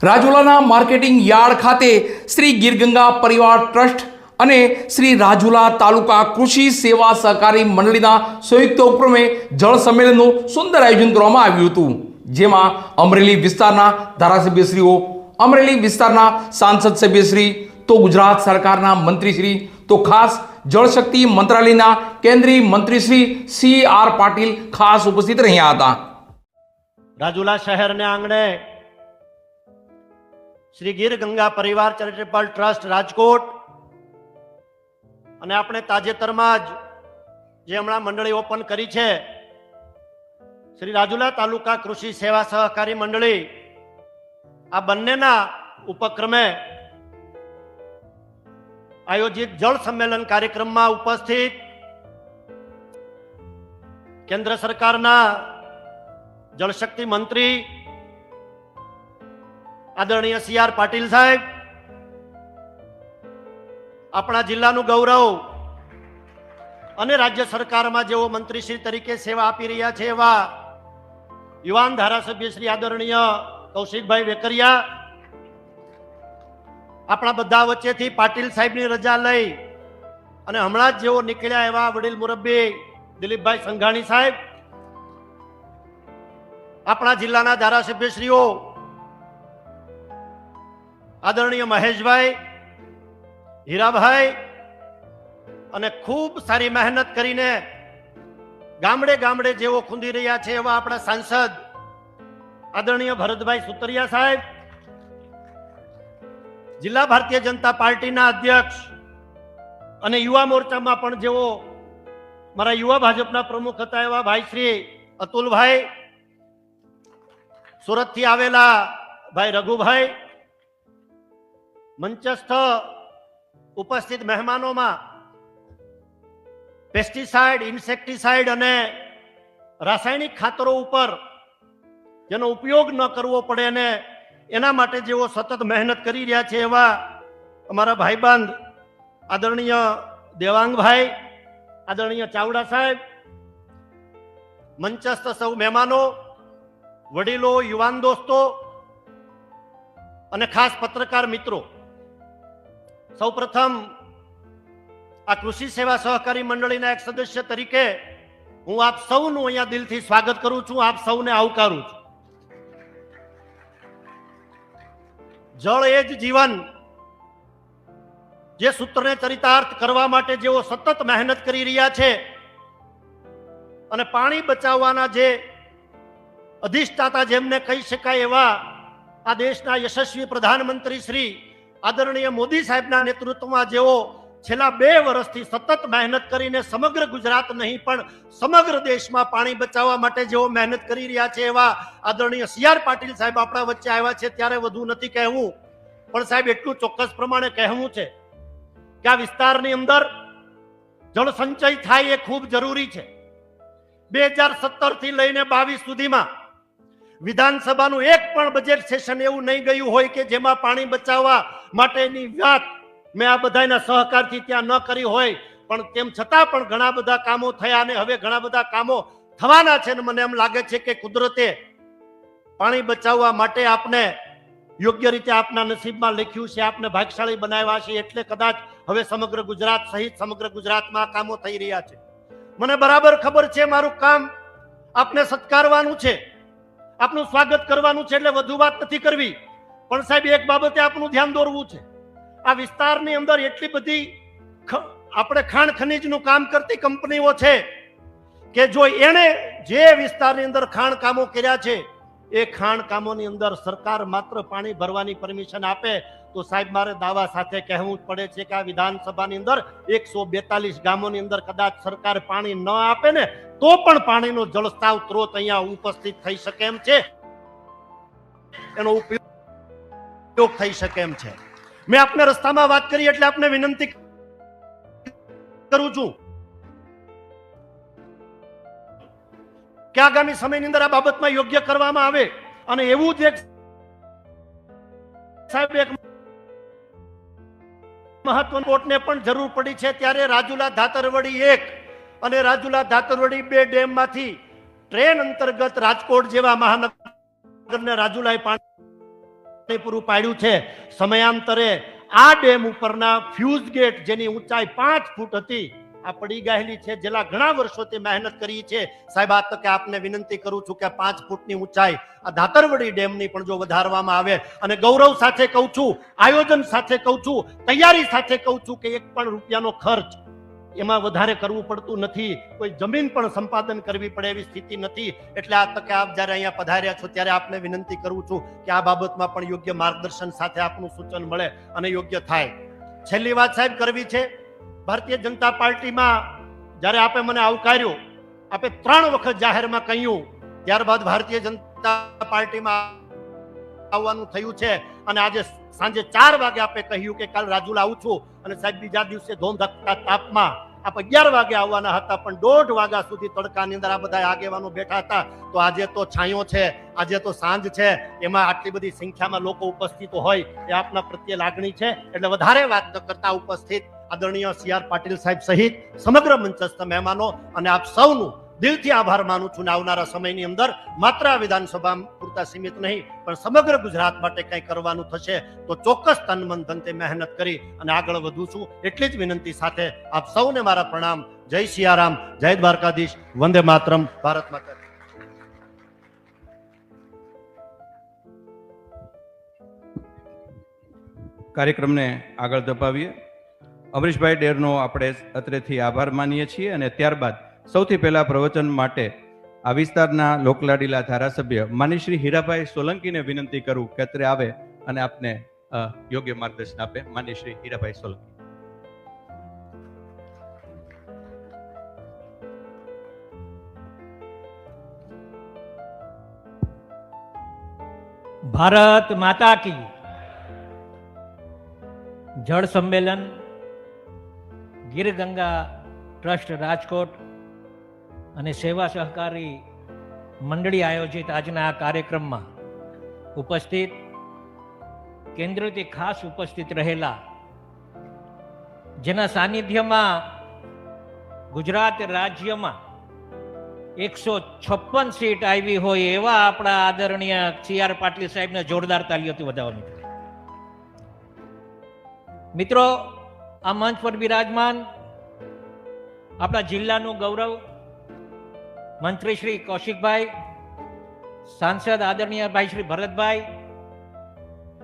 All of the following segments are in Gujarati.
રાજુલાના માર્કેટિંગ યાર્ડ ખાતે શ્રી ગીરગંગા પરિવાર ટ્રસ્ટ અને શ્રી રાજુલા તાલુકા કૃષિ સેવા સહકારી મંડળીના સંયુક્ત ઉપક્રમે જળ સંમેલનનું સુંદર આયોજન કરવામાં આવ્યું હતું, જેમાં અમરેલી વિસ્તારના ધારાસભ્યશ્રીઓ, અમરેલી વિસ્તારના સાંસદ સભ્યશ્રી, તો ગુજરાત સરકારના મંત્રીશ્રી, તો ખાસ જળશક્તિ મંત્રાલયના કેન્દ્રીય મંત્રી શ્રી CR પાટીલ ખાસ ઉપસ્થિત રહ્યા હતા। રાજુલા શહેરને આંગણે શ્રી ગીરગંગા પરિવાર ચેરિટેબલ ટ્રસ્ટ રાજકોટ અને આપણે તાજેતરમાં જ જે હમણાં મંડળી ઓપન કરી છે શ્રી રાજુલા તાલુકા કૃષિ સેવા સહકારી મંડળી, આ બંનેના ઉપક્રમે આયોજિત જળ સંમેલન કાર્યક્રમમાં ઉપસ્થિત કેન્દ્ર સરકારના જળશક્તિ મંત્રી આદરણીય CR પાટીલ સાહેબ, આપણા જિલ્લાનું ગૌરવ અને રાજ્ય સરકારમાં જેઓ મંત્રીશ્રી તરીકે સેવા આપી રહ્યા છે એવા યુવાન ધારાસભ્ય શ્રી આદરણીય કૌશિકભાઈ વેકરિયા, આપણા બધા વચ્ચેથી પાટીલ સાહેબની રજા લઈ અને હમણાં જ જેઓ નીકળ્યા એવા વડીલ મુરબ્બી દિલીપભાઈ સંઘાણી સાહેબ, આપણા જિલ્લાના ધારાસભ્યશ્રીઓ આદરણીય મહેશભાઈ, હીરાભાઈ, અને ખૂબ સારી મહેનત કરીને ગામડે ગામડે જેઓ ખૂંદી રહ્યા છે એવા આપણા સાંસદ આદરણીય ભરતભાઈ સુતરિયા સાહેબ, જિલ્લા ભારતીય જનતા પાર્ટીના અધ્યક્ષ અને યુવા મોરચામાં પણ જેઓ મારા યુવા ભાજપના પ્રમુખ હતા એવા ભાઈ શ્રી અતુલભાઈ, સુરતથી આવેલા ભાઈ રઘુભાઈ, મંચસ્થ ઉપસ્થિત મહેમાનોમાં પેસ્ટિસાઇડ, ઇન્સેક્ટિસાઇડ અને રાસાયણિક ખાતરો ઉપર જેનો ઉપયોગ ન કરવો પડે અને એના માટે જેઓ સતત મહેનત કરી રહ્યા છે એવા અમારા ભાઈબંધ આદરણીય દેવાંગભાઈ, આદરણીય ચાવડા સાહેબ, મંચસ્થ સૌ મહેમાનો, વડીલો, યુવાન દોસ્તો અને ખાસ પત્રકાર મિત્રો, સૌપ્રથમ આ કૃષિ સેવા સહકારી મંડળીના એક સદસ્ય તરીકે હું આપ સૌનું અહીંયા દિલથી સ્વાગત કરું છું, આપ સૌને આવકારું છું। જળ એ જ જીવન, જે સૂત્રને ચરિતાર્થ કરવા માટે જેઓ સતત મહેનત કરી રહ્યા છે અને પાણી બચાવવાના જે અધિષ્ઠાતા જેમને કહી શકાય એવા આ દેશના યશસ્વી પ્રધાનમંત્રી શ્રી આદરણીય મોદી સાહેબના નેતૃત્વમાં જેઓ છેલ્લા 2 વર્ષથી સતત મહેનત કરીને સમગ્ર ગુજરાત નહીં પણ સમગ્ર દેશમાં પાણી બચાવવા માટે જેઓ મહેનત કરી રહ્યા છે એવા આદરણીય CR પાટીલ સાહેબ આપણા વચ્ચે આવ્યા છે, ત્યારે વધુ નથી કહેવું, પણ સાહેબ એટલું ચોક્કસ પ્રમાણે કહેવું છે કે આ વિસ્તારની અંદર જળ સંચય થાય એ ખૂબ જરૂરી છે। 2017 થી લઈને 22 સુધીમાં વિધાનસભાનું એક પણ બજેટ સેશન એવું નહીં ગયું હોય કે જેમાં પાણી બચાવવા માટેની વાત મેં આ બધાના સહકારથી ત્યાં ન કરી હોય, પણ તેમ છતાં પણ ઘણા બધા કામો થયા અને હવે ઘણા બધા કામો થવાના છે અને મને એમ લાગે છે કે કુદરતે પાણી બચાવવા માટે આપને યોગ્ય રીતે આપના નસીબમાં લખ્યું છે, આપને ભાગ્યશાળી બનાવ્યા છે, એટલે કદાચ હવે સમગ્ર ગુજરાત સહિત સમગ્ર ગુજરાતમાં કામો થઈ રહ્યા છે। મને બરાબર ખબર છે મારું કામ આપને સત્કારવાનું છે, આપનું સ્વાગત કરવાનું છે, એટલે વધુ વાત નથી કરવી, પણ સાહેબ એક બાબતે આપનું ધ્યાન દોરવું છે। આ વિસ્તારની અંદર એટલી બધી આપણે ખાણ ખનીજનું કામ કરતી કંપનીઓ છે કે જો એણે જે વિસ્તારની અંદર ખાણ કામો કર્યા છે એ ખાણ કામોની અંદર સરકાર માત્ર પાણી ભરવાની પરમિશન આપે તો સાહેબ મારે દાવા સાથે કહેવું જ પડે છે કે આ વિધાનસભાની અંદર 142 ગામોની અંદર કદાચ સરકાર પાણી ન આપે ને તો પણ પાણીનો જળસ્તાવ સ્ત્રોત અહીંયા ઉપસ્થિત થઈ શકે એમ છે, એનો ઉપયોગ થઈ શકે એમ છે। મેં આપને રસ્તામાં વાત કરી એટલે આપને વિનંતી કરું છું કે આગામી સમયની અંદર આ બાબતમાં યોગ્ય કરવામાં આવે અને એવું જ એક સાહેબ એક મહત્વની કોર્ટને પણ જરૂર પડી છે, ત્યારે રાજુલા ધાતરવડી 1 અને રાજુલા ધાતરવડી 2 ડેમમાંથી ટ્રેન અંતર્ગત રાજકોટ જેવા મહાનગરને રાજુલાએ પાણી પૂરું પાડ્યું છે. સમયાંતરે આ ડેમ ઉપરના ફ્યુઝ ગેટ જેની ઊંચાઈ 5 ફૂટ હતી આ પડી ગયેલી છે. જેલા ઘણા વર્ષોથી મહેનત કરી છે. સાહેબ આ તકે આપને વિનંતી કરું છું કે 5 ફૂટની ઊંચાઈ આ ધાતરવડી ડેમની પણ જો વધારવામાં આવે, અને ગૌરવ સાથે કહું છું, આયોજન સાથે કહું છું, તૈયારી સાથે કહું છું કે 1 પણ રૂપિયાનો ખર્ચ એમાં વધારે કરવું પડતું નથી. કોઈ જમીન પણ સંપાદન કરવી પડે એવી સ્થિતિ નથી. એટલે આ તકે આપ જ્યારે અહીંયા પધાર્યા છો ત્યારે આપને વિનંતી કરું છું કે આ બાબતમાં પણ યોગ્ય માર્ગદર્શન સાથે આપનું સૂચન મળે અને યોગ્ય થાય. છેલ્લી વાત સાહેબ કરવી છે. ભારતીય જનતા પાર્ટીમાં જ્યારે આપે મને આવકાર્યો, આપે 3 વખત જાહેરમાં કહ્યું, ત્યારબાદ ભારતીય જનતા પાર્ટીમાં આવવાનું થયું છે. અને આજે સાંજે 4 વાગે આપે કહ્યું કે કાલ રાજુલા આવું છું, અને સાહેબ બીજા દિવસે ધોમધકતા તાપમાં આપ 11 વાગે આવવાના હતા, પણ 1:30 વાગ્યા સુધી તડકાની અંદર આ બધા આગેવાનો બેઠા હતા. તો આજે તો છાંયો છે, આજે તો સાંજ છે, એમાં આટલી બધી સંખ્યામાં લોકો ઉપસ્થિત હોય એ આપના પ્રત્યે લાગણી છે. એટલે વધારે વાત ન કરતા ઉપસ્થિત આદરણીય CR પાટીલ સાહેબ સહિત સમગ્ર મંચસ્થ મહેમાનો અને આપ સૌનું દિલથી આભાર માનું છું. આવનારા સમયની અંદર માત્ર આ વિધાનસભા પૂરતા સીમિત નહીં પણ સમગ્ર ગુજરાત માટે કંઈ કરવાનું થશે તો ચોક્કસ તન મન ધનથી મહેનત કરી અને આગળ વધું છું. એટલી જ વિનંતી સાથે આપ સૌને મારા પ્રણામ. જય સિયારામ, જય દ્વારકાધીશ, વંદે માતરમ, ભારત માતા. કાર્યક્રમને આગળ ધપાવીએ. અમરીશભાઈ ડેરનો આપણે અત્રેથી આભાર માનીએ છીએ અને ત્યારબાદ સૌથી પહેલા પ્રવચન માટે આ વિસ્તારના લોકલાડીલા ધારાસભ્ય માનીય શ્રી હીરાભાઈ સોલંકીને વિનંતી કરું કે અત્રે આવે અને આપને યોગ્ય માર્ગદર્શન આપે. માનીય શ્રી હીરાભાઈ સોલંકી. ભારત માતા કી. જળ સંમેલન ગીર ગંગા ટ્રસ્ટ રાજકોટ અને સેવા સહકારી મંડળી આયોજિત આજના આ કાર્યક્રમમાં ઉપસ્થિત, કેન્દ્રથી ખાસ ઉપસ્થિત રહેલા, જેના સાનિધ્યમાં ગુજરાત રાજ્યમાં 156 સીટ આવી હોય એવા આપણા આદરણીય CR પાટીલ સાહેબને જોરદાર તાલીઓથી વધાવવાની. મિત્રો, આ મંચ પર બિરાજમાન આપણા જિલ્લાનું ગૌરવ મંત્રી શ્રી કૌશિકભાઈ, સાંસદ આદરણીય ભાઈ શ્રી ભરતભાઈ,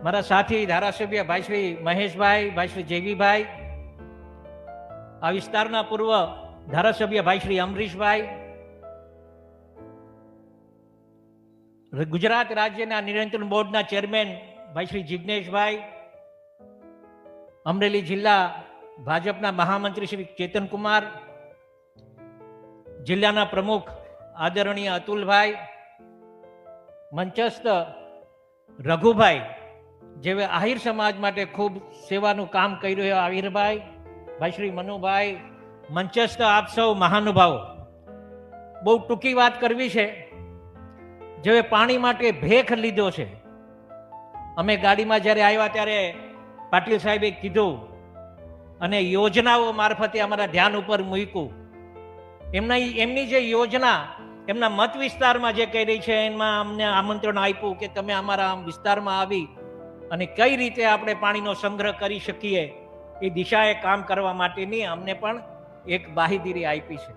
મારા સાથી ધારાસભ્ય ભાઈ શ્રી મહેશભાઈ, ભાઈ શ્રી જેવીભાઈ, આ વિસ્તારના પૂર્વ ધારાસભ્ય ભાઈ શ્રી અમરીશભાઈ, ગુજરાત રાજ્યના નિયંત્રણ બોર્ડના ચેરમેન ભાઈ શ્રી જિજ્ઞેશભાઈ, અમરેલી જિલ્લા ભાજપના મહામંત્રી શ્રી ચેતનકુમાર, જિલ્લાના પ્રમુખ આદરણીય અતુલભાઈ, મંચસ્થ રઘુભાઈ, જેવે આહિર સમાજ માટે ખૂબ સેવાનું કામ કરી રહ્યો આહિરભાઈ, ભાઈ શ્રી મનુભાઈ, મંચસ્થ આપ સૌ મહાનુભાવો. બહુ ટૂંકી વાત કરવી છે. જેવે પાણી માટે ભેખ લીધો છે. અમે ગાડીમાં જ્યારે આવ્યા ત્યારે પાટીલ સાહેબે કીધું અને યોજનાઓ મારફતે અમારા ધ્યાન ઉપર મૂક્યું. એમની જે યોજના એમના મત વિસ્તારમાં જે કહી રહી છે એમાં અમને આમંત્રણ આપ્યું કે તમે અમારા વિસ્તારમાં આવી અને કઈ રીતે આપણે પાણીનો સંગ્રહ કરી શકીએ એ દિશાએ કામ કરવા માટેની અમને પણ એક બાંહેધરી આપી છે.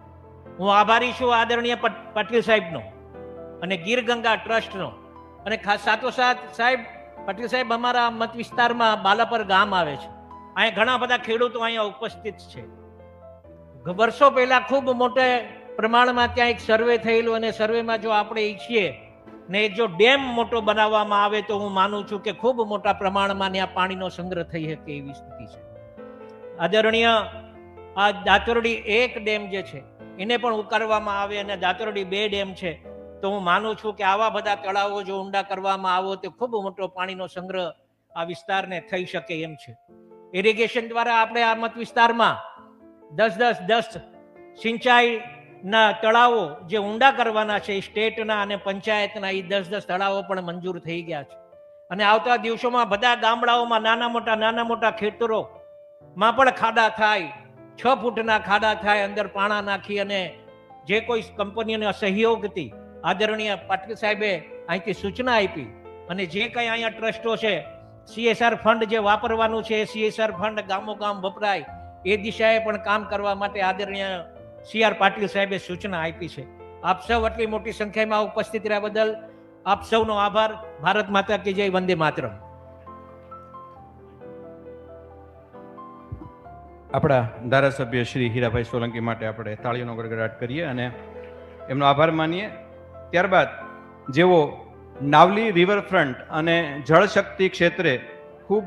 હું આભારી છું આદરણીય પાટીલ સાહેબનો અને ગીર ગંગા ટ્રસ્ટનો. અને ખાસ સાથોસાથ સાહેબ પાટીલ સાહેબ અમારા મત વિસ્તારમાં બાલાપર ગામ આવે છે. અહીંયા ઘણા બધા ખેડૂતો અહીંયા ઉપસ્થિત છે. વર્ષો પહેલા ખૂબ મોટા પ્રમાણમાં ત્યાં એક સર્વે થયેલું અને સર્વેમાં જો આપણે ઈચ્છીએ ને જો ડેમ મોટો બનાવવામાં આવે તો હું માનું છું કે ખૂબ મોટા પ્રમાણમાં ત્યાં પાણીનો સંગ્રહ થઈ શકે એવી સ્થિતિ છે. આદરણીય આ દાતરડી 1 ડેમ જે છે એને પણ ઉકાળવામાં આવે અને દાતરડી 2 ડેમ છે તો હું માનું છું કે આવા બધા તળાવો જો ઊંડા કરવામાં આવો તો ખૂબ મોટો પાણીનો સંગ્રહ આ વિસ્તારને થઈ શકે એમ છે. ઇરિગેશન દ્વારા આપણે આ મત વિસ્તારમાં 10 સિંચાઈના તળાવો જે ઊંડા કરવાના છે સ્ટેટના અને પંચાયતના એ 10 તળાવો પણ મંજૂર થઈ ગયા છે. અને આવતા દિવસોમાં બધા ગામડાઓમાં નાના મોટા ખેતરોમાં પણ ખાડા થાય, 6 ફૂટના ખાડા થાય, અંદર પાણા નાખી અને જે કોઈ કંપનીઓના સહયોગથી આદરણીય પાટીલ સાહેબે અહીંથી સૂચના આપી અને જે કંઈ અહીંયા ટ્રસ્ટો છે CSR ફંડ જે વાપરવાનું છે CSR ફંડ ગામો ગામ વપરાય એ દિશાએ પણ કામ કરવા માટે આદરણીય CR પાટીલ સાહેબે સૂચના આપી છે. આપ સૌ આટલી મોટી સંખ્યામાં ઉપસ્થિત રહ્યા બદલ આપ સૌનો આભાર. ભારત માતા કી જય, વંદે માતરમ. આપણા ધારાસભ્ય શ્રી હીરાભાઈ સોલંકી માટે આપણે તાળીઓનો ગડગડાટ કરીએ અને એમનો આભાર માનીએ. ત્યારબાદ જેઓ નાવલી રિવરફ્રન્ટ અને જળશક્તિ ક્ષેત્રે ખૂબ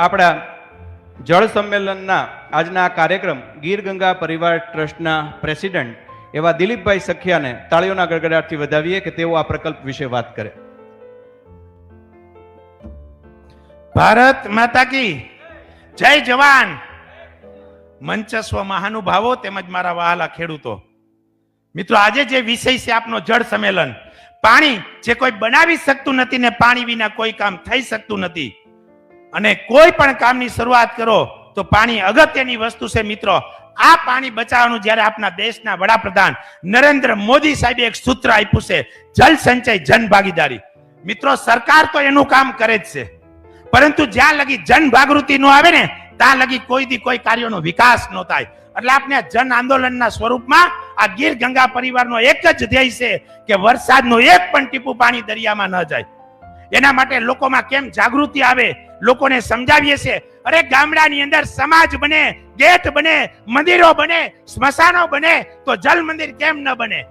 આપણા જળ સંમેલનના આજના કાર્યક્રમ ગીર ગંગા પરિવાર ટ્રસ્ટના પ્રેસિડેન્ટ એવા દિલીપભાઈ સખિયાને તાળીઓના ગડગડાટથી વધાવીએ કે તેઓ આ પ્રકલ્પ વિશે વાત કરે. ભારત માતા કી જય. જવાન. મંચસ્વ મહાનુભાવો તેમજ મારા વહાલા ખેડૂતો મિત્રો, આજે જે વિષય છે આપનો જળ સંમેલન, પાણી જે કોઈ બનાવી શકતું નથી ને પાણી વિના કોઈ કામ થઈ શકતું નથી, અને કોઈ પણ કામની શરૂઆત કરો તો પાણી અગત્યની વસ્તુ છે. મિત્રો, આ પાણી બચાવવાનું જ્યારે આપણા દેશના વડાપ્રધાન નરેન્દ્ર મોદી સાહેબે એક સૂત્ર આપ્યું છે, જલ સંચય જન ભાગીદારી. મિત્રો, સરકાર તો એનું કામ કરે જ છે, પરંતુ જ્યાં લગી જન જાગૃતિ ન આવે ને ત્યાં લગી કોઈ કાર્યોનો વિકાસ ન થાય. એટલે આપણે જન આંદોલનના સ્વરૂપમાં આ ગીર ગંગા પરિવારનો એક જ ધ્યેય છે કે વરસાદનું એક પણ ટીપું પાણી દરિયામાં ન જાય. એના માટે લોકોમાં કેમ જાગૃતિ આવે, લોકોને સમજાવીએ છે. અરે ગામડાની અંદર સમાજ બને, ગેટ બને, મંદિરો બને, સ્મશાનો બને, તો જલ મંદિર કેમ ન બને?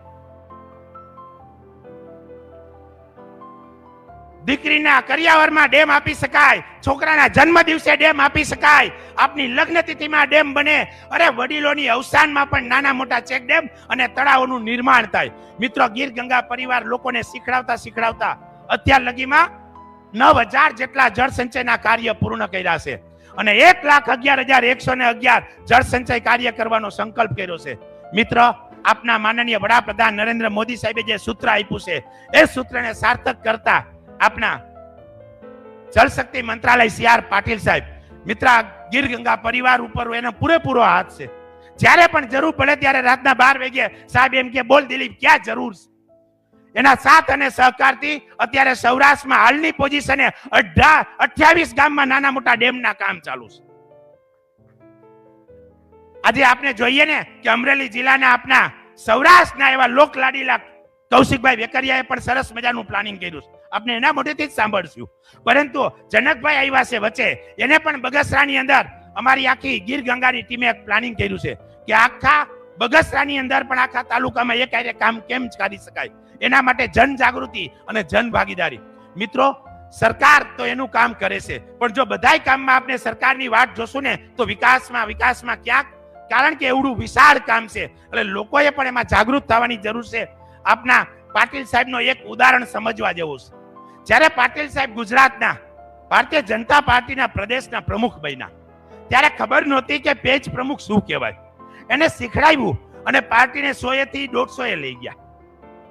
દીકરીના કરિયાવરમાં ડેમ આપી શકાય, છોકરાના જન્મ દિવસે ડેમ આપી શકાય, આપની લગ્ન તિથિમાં ડેમ બને. અરે વડીલોની અવસાનમાં પણ નાના મોટા ચેક ડેમ અને તળાવોનું નિર્માણ થાય. મિત્રો, ગીર ગંગા પરિવાર લોકોને શીખડાવતા અત્યાર લગીમાં 9,000 જેટલા જળ સંચયના કાર્ય પૂર્ણ કર્યા છે અને 1,11,111 જળ સંચય કાર્ય કરવાનો સંકલ્પ કર્યો છે. મિત્ર, આપના માનનીય વડાપ્રધાન નરેન્દ્ર મોદી સાહેબે જે સૂત્ર આપ્યું છે એ સૂત્રને સાર્થક કરતા આપના જળશક્તિ મંત્રાલય CR પાટીલ સાહેબ, મિત્ર, ગીર ગંગા પરિવાર ઉપર એનો પૂરેપૂરો હાથ છે. જ્યારે પણ જરૂર પડે ત્યારે રાતના 12 વાગે સાહેબ એમ કે બોલ દિલીપ ક્યાં જરૂર છે. એના સાથ અને સહકારથી અત્યારે સૌરાષ્ટ્રમાં હાલની પોઝિશને 28 ગામમાં નાના મોટા ડેમના કામ ચાલુ છે. આજે આપણે જોઈએ ને કે અમરેલી જિલ્લાના આપના સૌરાષ્ટ્રના એવા લોકલાડીલા કૌશિકભાઈ વેકરિયાએ પણ સરસ મજાનું પ્લાનિંગ કર્યું છે. આપણે એના મોઢેથી જ સાંભળશું. પરંતુ જનકભાઈ આવ્યા છે વચ્ચે, એને પણ બગસરાની અંદર અમારી આખી ગીર ગંગાની ટીમે એક પ્લાનિંગ કર્યું છે કે આખા બગસરાની અંદર પણ આખા તાલુકામાં એક હારે કામ કેમ કરી શકાય. એના માટે જન જાગૃતિ અને જન ભાગીદારી. મિત્રો, સરકાર તો એનું કામ કરે છે, પણ જો બધાય કામમાં આપણે સરકારની વાટ જોશું ને તો વિકાસમાં ક્યાંક, કારણ કે એવડું વિશાળ કામ છે એટલે લોકોએ પણ એમાં જાગૃત થવાની જરૂર છે. આપના પાટીલ સાહેબનો એક ઉદાહરણ સમજવા જેવું છે. જ્યારે પાટીલ સાહેબ ગુજરાતના ભારતીય જનતા પાર્ટીના પ્રદેશના પ્રમુખ બન્યા ત્યારે ખબર નહોતી કે પેજ પ્રમુખ શું કહેવાય. એને શીખડાવ્યું અને પાર્ટીને 100 થી 150 લઈ ગયા.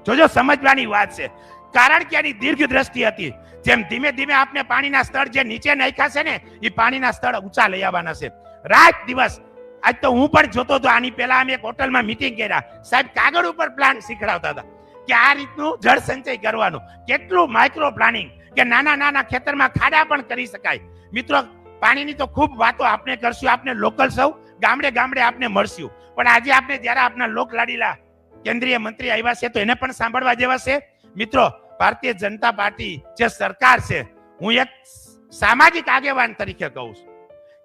જોજો, સમજવાની વાત છે, કારણ કે એની દીર્ઘ દ્રષ્ટિ હતી. જેમ ધીમે ધીમે આપણે પાણીના સ્તર જે નીચે નાખ્યા છે ને એ પાણીના સ્તર ઊંચા લઈ આવવાના છે. રાત દિવસ, આજ તો હું પણ જોતો હતો, આની પહેલા અમે એક હોટલમાં મીટિંગ કર્યા, સાહેબ કાગળ ઉપર પ્લાન શીખડાવતા હતા કે આ રીતનું જળ સંચય કરવાનું. કેટલું માઇક્રો પ્લાનિંગ કે નાના નાના ખેતરમાં ખાડા પણ કરી શકાય. મિત્રો, પાણીની તો ખૂબ વાતો આપણે કરશું, આપણે લોકલ સૌ ગામડે ગામડે આપણે મળશું, પણ આજે આપણે જ્યારે આપના લોકલાડીલા કેન્દ્રીય મંત્રી આવ્યા છે તો એને પણ સાંભળવા જેવા છે. મિત્રો, ભારતીય જનતા પાર્ટી જે સરકાર છે, હું એક સામાજિક આગેવાન તરીકે કહું છું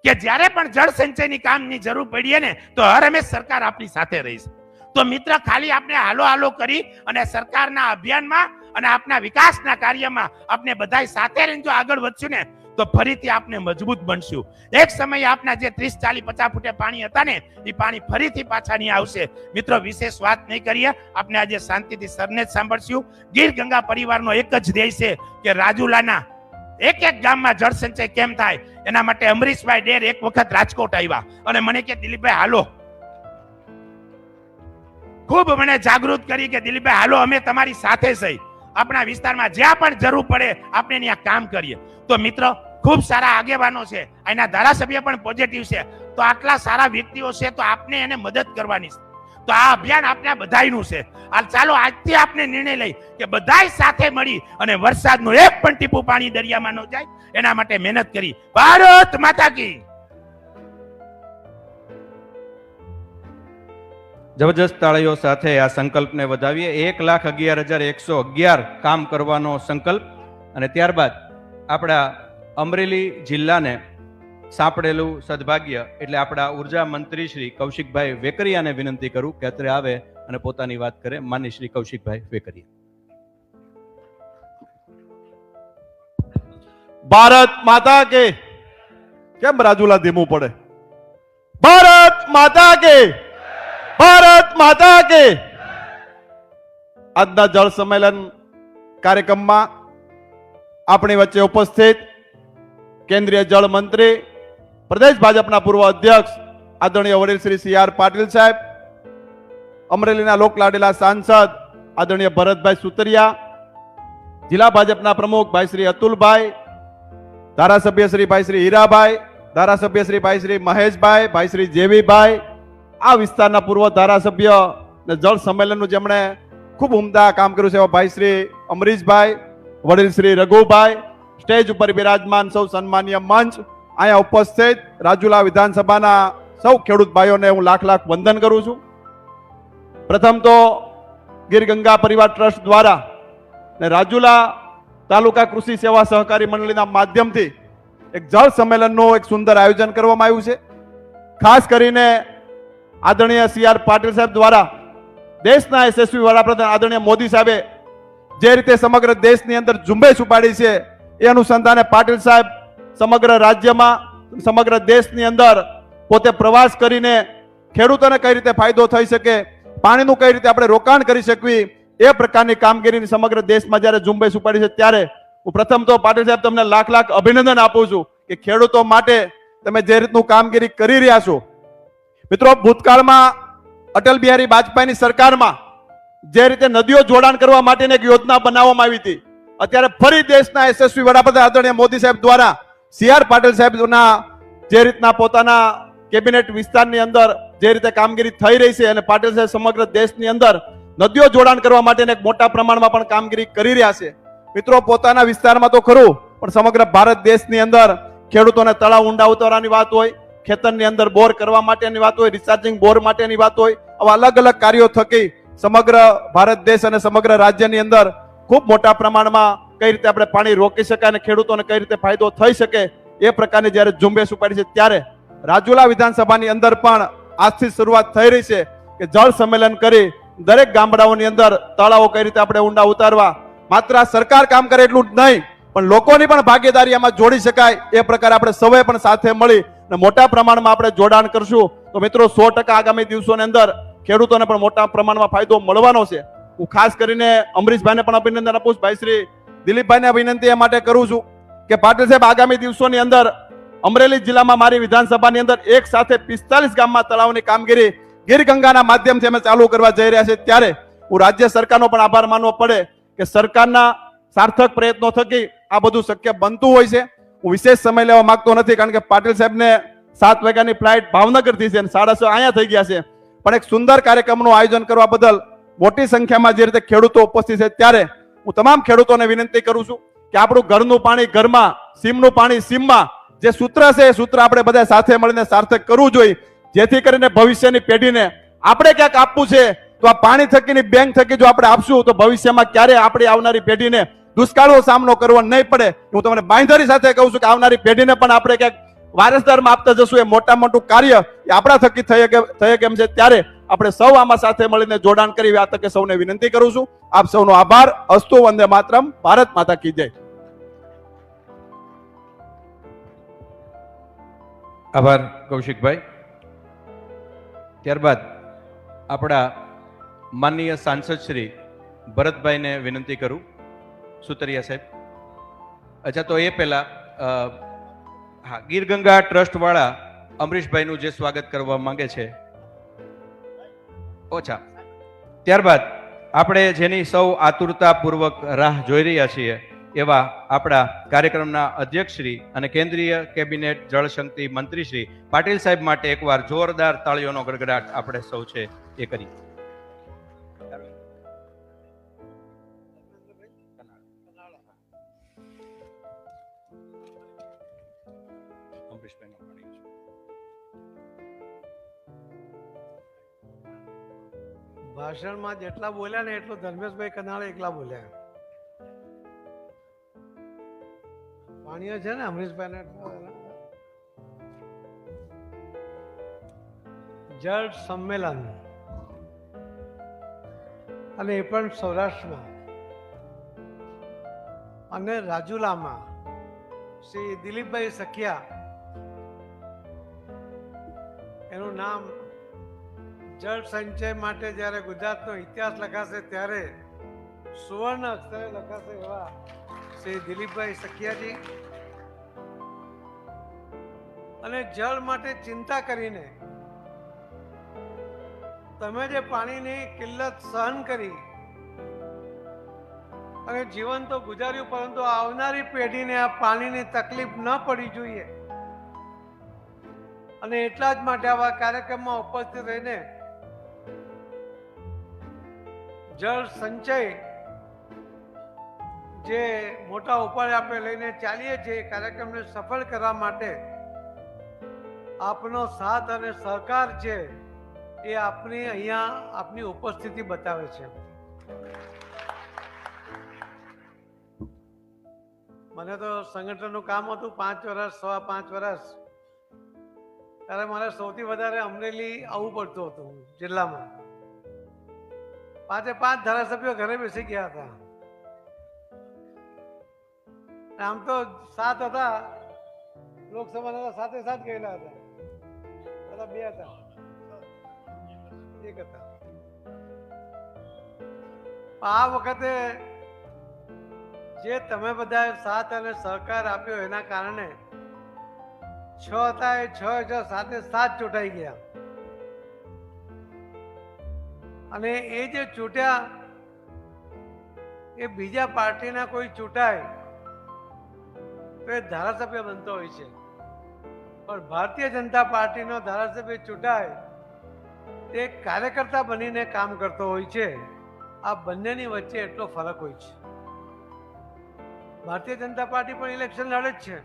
કે જ્યારે પણ જળ સંચયની કામની જરૂર પડીએ ને તો હર હંમેશ સરકાર આપણી સાથે રહી છે. તો મિત્ર, ખાલી આપણે હાલો કરી અને સરકારના અભિયાનમાં અને આપના વિકાસના કાર્યમાં આપણે બધા સાથે રહીને જો આગળ વધશું ને તો ફરીથી આપણે મજબૂત બનશું. એક સમયે આપના જે 30, 40, 50 ફૂટે પાણી હતા ને એ પાણી ફરીથી પાછા નહીં આવશે. મિત્રો, વિશેષ વાત નહીં કરીએ, આપણે આજે શાંતિથી સરને જ સાંભળશું. ગીર ગંગા પરિવારનો એક જ ધ્યેય છે કે રાજુલાના એક ગામમાં જળ સંચય કેમ થાય. એના માટે અમરીશભાઈ ડેર એક વખત રાજકોટ આવ્યા અને મને કે દિલીપભાઈ હાલો, ખૂબ મને જાગૃત કરી કે દિલીપભાઈ હાલો, અમે તમારી સાથે છીએ, આપણા વિસ્તારમાં જ્યાં પણ જરૂર પડે આપણે ત્યાં કામ કરીએ. તો મિત્રો, ખૂબ સારા આગેવાનો છે, એના ધારાસભ્ય પણ પોઝિટિવ છે. તો તો આટલા સારા વ્યક્તિઓ છે તો આપને એને મદદ કરવાની છે. તો આ અભિયાન આપણા બધાયનું છે. આ ચાલો આજથી આપને નિર્ણય લઈ કે બધાય સાથે મળી અને વરસાદનું એક પણ ટીપું પાણી દરિયામાં ન જાય એના માટે મહેનત કરી. ભારત માતા કી. જબરજસ્ત તાળીઓ સાથે આ સંકલ્પને વધાવીએ. 1,11,111 કામ કરવાનો સંકલ્પ. અને ત્યારબાદ આપણા અમરેલી જિલ્લાને સાંપડેલું સદભાગ્ય એટલે આપણા ઉર્જા મંત્રી શ્રી કૌશિકભાઈ વેકરિયાને વિનંતી કરું કે અત્રે આવે અને પોતાની વાત કરે. માનની શ્રી કૌશિકભાઈ વેકરિયા. ભારત માતા કે. કેમ રાજુલા ધીમું પડે? ભારત માતા કે. ભારત માતા કે. આજના જળ સંમેલન કાર્યક્રમમાં આપણી વચ્ચે ઉપસ્થિત કેન્દ્રીય જળ મંત્રી, પ્રદેશ ભાજપના પૂર્વ અધ્યક્ષ આદરણીય વડીલ શ્રી CR પાટીલ સાહેબ, અમરેલીના લોકલાડીલા સાંસદ આદરણીય ભરતભાઈ સુતરિયા, જિલ્લા ભાજપના પ્રમુખ ભાઈ શ્રી અતુલભાઈ, ધારાસભ્ય શ્રી ભાઈ શ્રી હીરાભાઈ, ધારાસભ્ય શ્રી ભાઈ શ્રી મહેશભાઈ, ભાઈ શ્રી જેવીભાઈ, આ વિસ્તારના પૂર્વ ધારાસભ્ય ને જળ સંમેલનનું જેમણે ખૂબ ઉમદા કામ કર્યું છે એવા ભાઈ શ્રી અમરીશભાઈ, વડીલ શ્રી રઘુભાઈ, સ્ટેજ ઉપર બિરાજમાન સૌ સન્માનીય મંચ, અહીંયા ઉપસ્થિત રાજુલા વિધાનસભાના સૌ ખેડૂત ભાઈઓને હું લાખ લાખ વંદન કરું છું. પ્રથમ તો ગીર ગંગા પરિવાર ટ્રસ્ટ દ્વારા ને રાજુલા તાલુકા કૃષિ સેવા સહકારી મંડળીના માધ્યમથી એક જળ સંમેલનનું એક સુંદર આયોજન કરવામાં આવ્યું છે. ખાસ કરીને આદરણીય CR પાટીલ સાહેબ દ્વારા દેશના યશસ્વી વડાપ્રધાન આદરણીય મોદી સાહેબે જે રીતે સમગ્ર દેશની અંદર ઝુંબેશ ઉપાડી છે એ અનુસંધાને પાટીલ સાહેબ સમગ્ર રાજ્યમાં, સમગ્ર દેશની અંદર પોતે પ્રવાસ કરીને ખેડૂતોને કઈ રીતે ફાયદો થઈ શકે, પાણીનું કઈ રીતે આપણે રોકાણ કરી શકવી, એ પ્રકારની કામગીરીની સમગ્ર દેશમાં જ્યારે ઝુંબેશ ઉપાડી છે ત્યારે હું પ્રથમ તો પાટીલ સાહેબ તમને લાખ લાખ અભિનંદન આપું છું કે ખેડૂતો માટે તમે જે રીતનું કામગીરી કરી રહ્યા છો. મિત્રો, ભૂતકાળમાં અટલ બિહારી વાજપેયીની સરકારમાં જે રીતે નદીઓ જોડાણ કરવા માટેની એક યોજના બનાવવામાં આવી હતી, અત્યારે ફરી દેશના યશસ્વી વડાપ્રધાન આદરણીય મોદી સાહેબ દ્વારા CR પાટીલ સાહેબના જે રીતના પોતાના કેબિનેટ વિસ્તારની અંદર જે રીતે કામગીરી થઈ રહી છે અને પાટીલ સાહેબ સમગ્ર દેશની અંદર નદીઓ જોડાણ કરવા માટે એક મોટા પ્રમાણમાં પણ કામગીરી કરી રહ્યા છે. મિત્રો, પોતાના વિસ્તારમાં તો ખરું પણ સમગ્ર ભારત દેશની અંદર ખેડૂતોને તળાવ ઊંડા ઉતારવાની વાત હોય, ખેતરની અંદર બોર કરવા માટેની વાત હોય, રિચાર્જિંગ બોર માટેની વાત હોય, આવા અલગ અલગ કાર્યો થકી સમગ્ર ભારત દેશ અને સમગ્ર રાજ્યની અંદર ખૂબ મોટા પ્રમાણમાં કઈ રીતે આપણે પાણી રોકી શકાય અને ખેડૂતોને કઈ રીતે ફાયદો થઈ શકે એ પ્રકારની જ્યારે ઝુંબેશ ઉપાડી છે ત્યારે રાજુલા વિધાનસભાની અંદર પણ આજથી શરૂઆત થઈ રહી છે કે જળ સંમેલન કરી દરેક ગામડાઓની અંદર તળાવો કઈ રીતે આપણે ઊંડા ઉતારવા, માત્ર સરકાર કામ કરે એટલું જ નહીં પણ લોકોની પણ ભાગીદારી આમાં જોડી શકાય એ પ્રકારે આપણે સૌએ પણ સાથે મળી અને મોટા પ્રમાણમાં આપણે જોડાણ કરશું તો મિત્રો 100% આગામી દિવસોની અંદર ખેડૂતોને પણ મોટા પ્રમાણમાં ફાયદો મળવાનો છે. હું ખાસ કરીને અમરીશભાઈને પણ અભિનંદન આપું છું, ભાઈ શ્રી દિલીપભાઈને વિનંતી એ માટે કરું છું કે પાટીલ સાહેબ આગામી દિવસોની અંદર અમરેલી જિલ્લામાં મારી વિધાનસભાની અંદર એક સાથે 45 ગામમાં તળાવની કામગીરી ગીર ગંગાના માધ્યમથી અમે ચાલુ કરવા જઈ રહ્યા છે. ત્યારે હું રાજ્ય સરકારનો પણ આભાર માનવો પડે કે સરકારના સાર્થક પ્રયત્નો થકી આ બધું શક્ય બનતું હોય છે. હું વિશેષ સમય લેવા માંગતો નથી કારણ કે પાટીલ સાહેબને 7 વાગ્યાની ફ્લાઇટ ભાવનગરથી છે અને 6:30 અહીંયા થઈ ગયા છે, પણ એક સુંદર કાર્યક્રમનું આયોજન કરવા બદલ મોટી સંખ્યામાં જે રીતે ખેડૂતો ઉપસ્થિત છે ત્યારે હું તમામ ખેડૂતોને વિનંતી કરું છું કે આપણું ઘરનું પાણી ઘરમાં, સીમનું પાણી સીમમાં, જે સૂત્ર છે એ સૂત્ર આપણે બધા સાથે મળીને સાર્થક કરવું જોઈએ જેથી કરીને ભવિષ્યની પેઢીને આપણે ક્યાંક આપવું છે તો આ પાણી થકીની બેંક થકી જો આપણે આપશું તો ભવિષ્યમાં ક્યારે આપણી આવનારી પેઢીને દુષ્કાળનો સામનો કરવો નહીં પડે. હું તમને બાંયધરી સાથે કહું છું કે આવનારી પેઢીને પણ આપણે ક્યાંક વારસદારમાં આપતા જશું એ મોટું કાર્ય એ આપણા થકી થઈ કેમ છે. ત્યારે આપણે સૌ આમાં સાથે મળીને જોડાણ કરી આ તકે સૌને વિનંતી કરું છું. આપ સૌનો આભાર. અસ્તુ વંદે માતરમ. ભારત માતા કી જય. આભાર કૌશિકભાઈ. ત્યારબાદ આપણા માનનીય સાંસદ શ્રી ભરતભાઈને વિનંતી કરું. સુતરિયા સાહેબ. અચ્છા, તો એ પહેલા હા, ગીર ગંગા ટ્રસ્ટ વાળા અમરીશભાઈનું જે સ્વાગત કરવા માંગે છે. ઓછા, ત્યારબાદ આપણે જેની સૌ આતુરતાપૂર્વક રાહ જોઈ રહ્યા છીએ એવા આપણા કાર્યક્રમના અધ્યક્ષ શ્રી અને કેન્દ્રીય કેબિનેટ જળશક્તિ મંત્રી શ્રી પાટીલ સાહેબ માટે એકવાર જોરદાર તાળીઓનો ગડગડાટ આપણે સૌ છે એ કરી. ભાષણમાં જેટલા બોલ્યા ને એટલું ધર્મેશભાઈ કનાળે એકલા બોલ્યા. પાણીઓ છે ને અમરીશભાઈ જળ સંમેલન અને એ પણ સૌરાષ્ટ્રમાં અને રાજુલામાં શ્રી દિલીપભાઈ સખિયા, એનું નામ જળ સંચય માટે જ્યારે ગુજરાતનો ઇતિહાસ લખાશે ત્યારે સુવર્ણ અક્ષરે લખાશે એવા શ્રી દિલીપભાઈ સખિયાજી અને જળ માટે ચિંતા કરીને તમે જે પાણીની કિલ્લત સહન કરી અને જીવન તો ગુજાર્યું, પરંતુ આવનારી પેઢીને આ પાણીની તકલીફ ન પડી જોઈએ અને એટલા જ માટે આવા કાર્યક્રમમાં ઉપસ્થિત રહીને જળ સંચય જે મોટા ઉપાય આપણે લઈને ચાલીએ છીએ, કાર્યક્રમને સફળ કરવા માટે આપનો સાથ અને સહકાર છે એ આપની અહીંયા આપની ઉપસ્થિતિ બતાવે છે. મને તો સંગઠનનું કામ હતું 5 વર્ષ, 5.5 વર્ષ, ત્યારે મારે સૌથી વધારે અમરેલી આવવું પડતું હતું જિલ્લામાં. 5 ધારાસભ્યો ઘરે બેસી ગયા હતા. આમ તો 7 હતા, લોકસભાના સાથે ગયેલા હતા, બધા 2 હતા, 1 હતા. આ વખતે જે તમે બધા સાથ અને સહકાર આપ્યો એના કારણે 6 હતા એ 6 સાથે 7 ચૂંટાઈ ગયા. અને એ જે ચૂંટ્યા એ બીજા પાર્ટીના કોઈ ચૂંટાય તો એ ધારાસભ્ય બનતો હોય છે, પણ ભારતીય જનતા પાર્ટીનો ધારાસભ્ય ચૂંટાય તે કાર્યકર્તા બનીને કામ કરતો હોય છે. આ બંનેની વચ્ચે એટલો ફરક હોય છે. ભારતીય જનતા પાર્ટી પણ ઇલેક્શન લડે જ છે.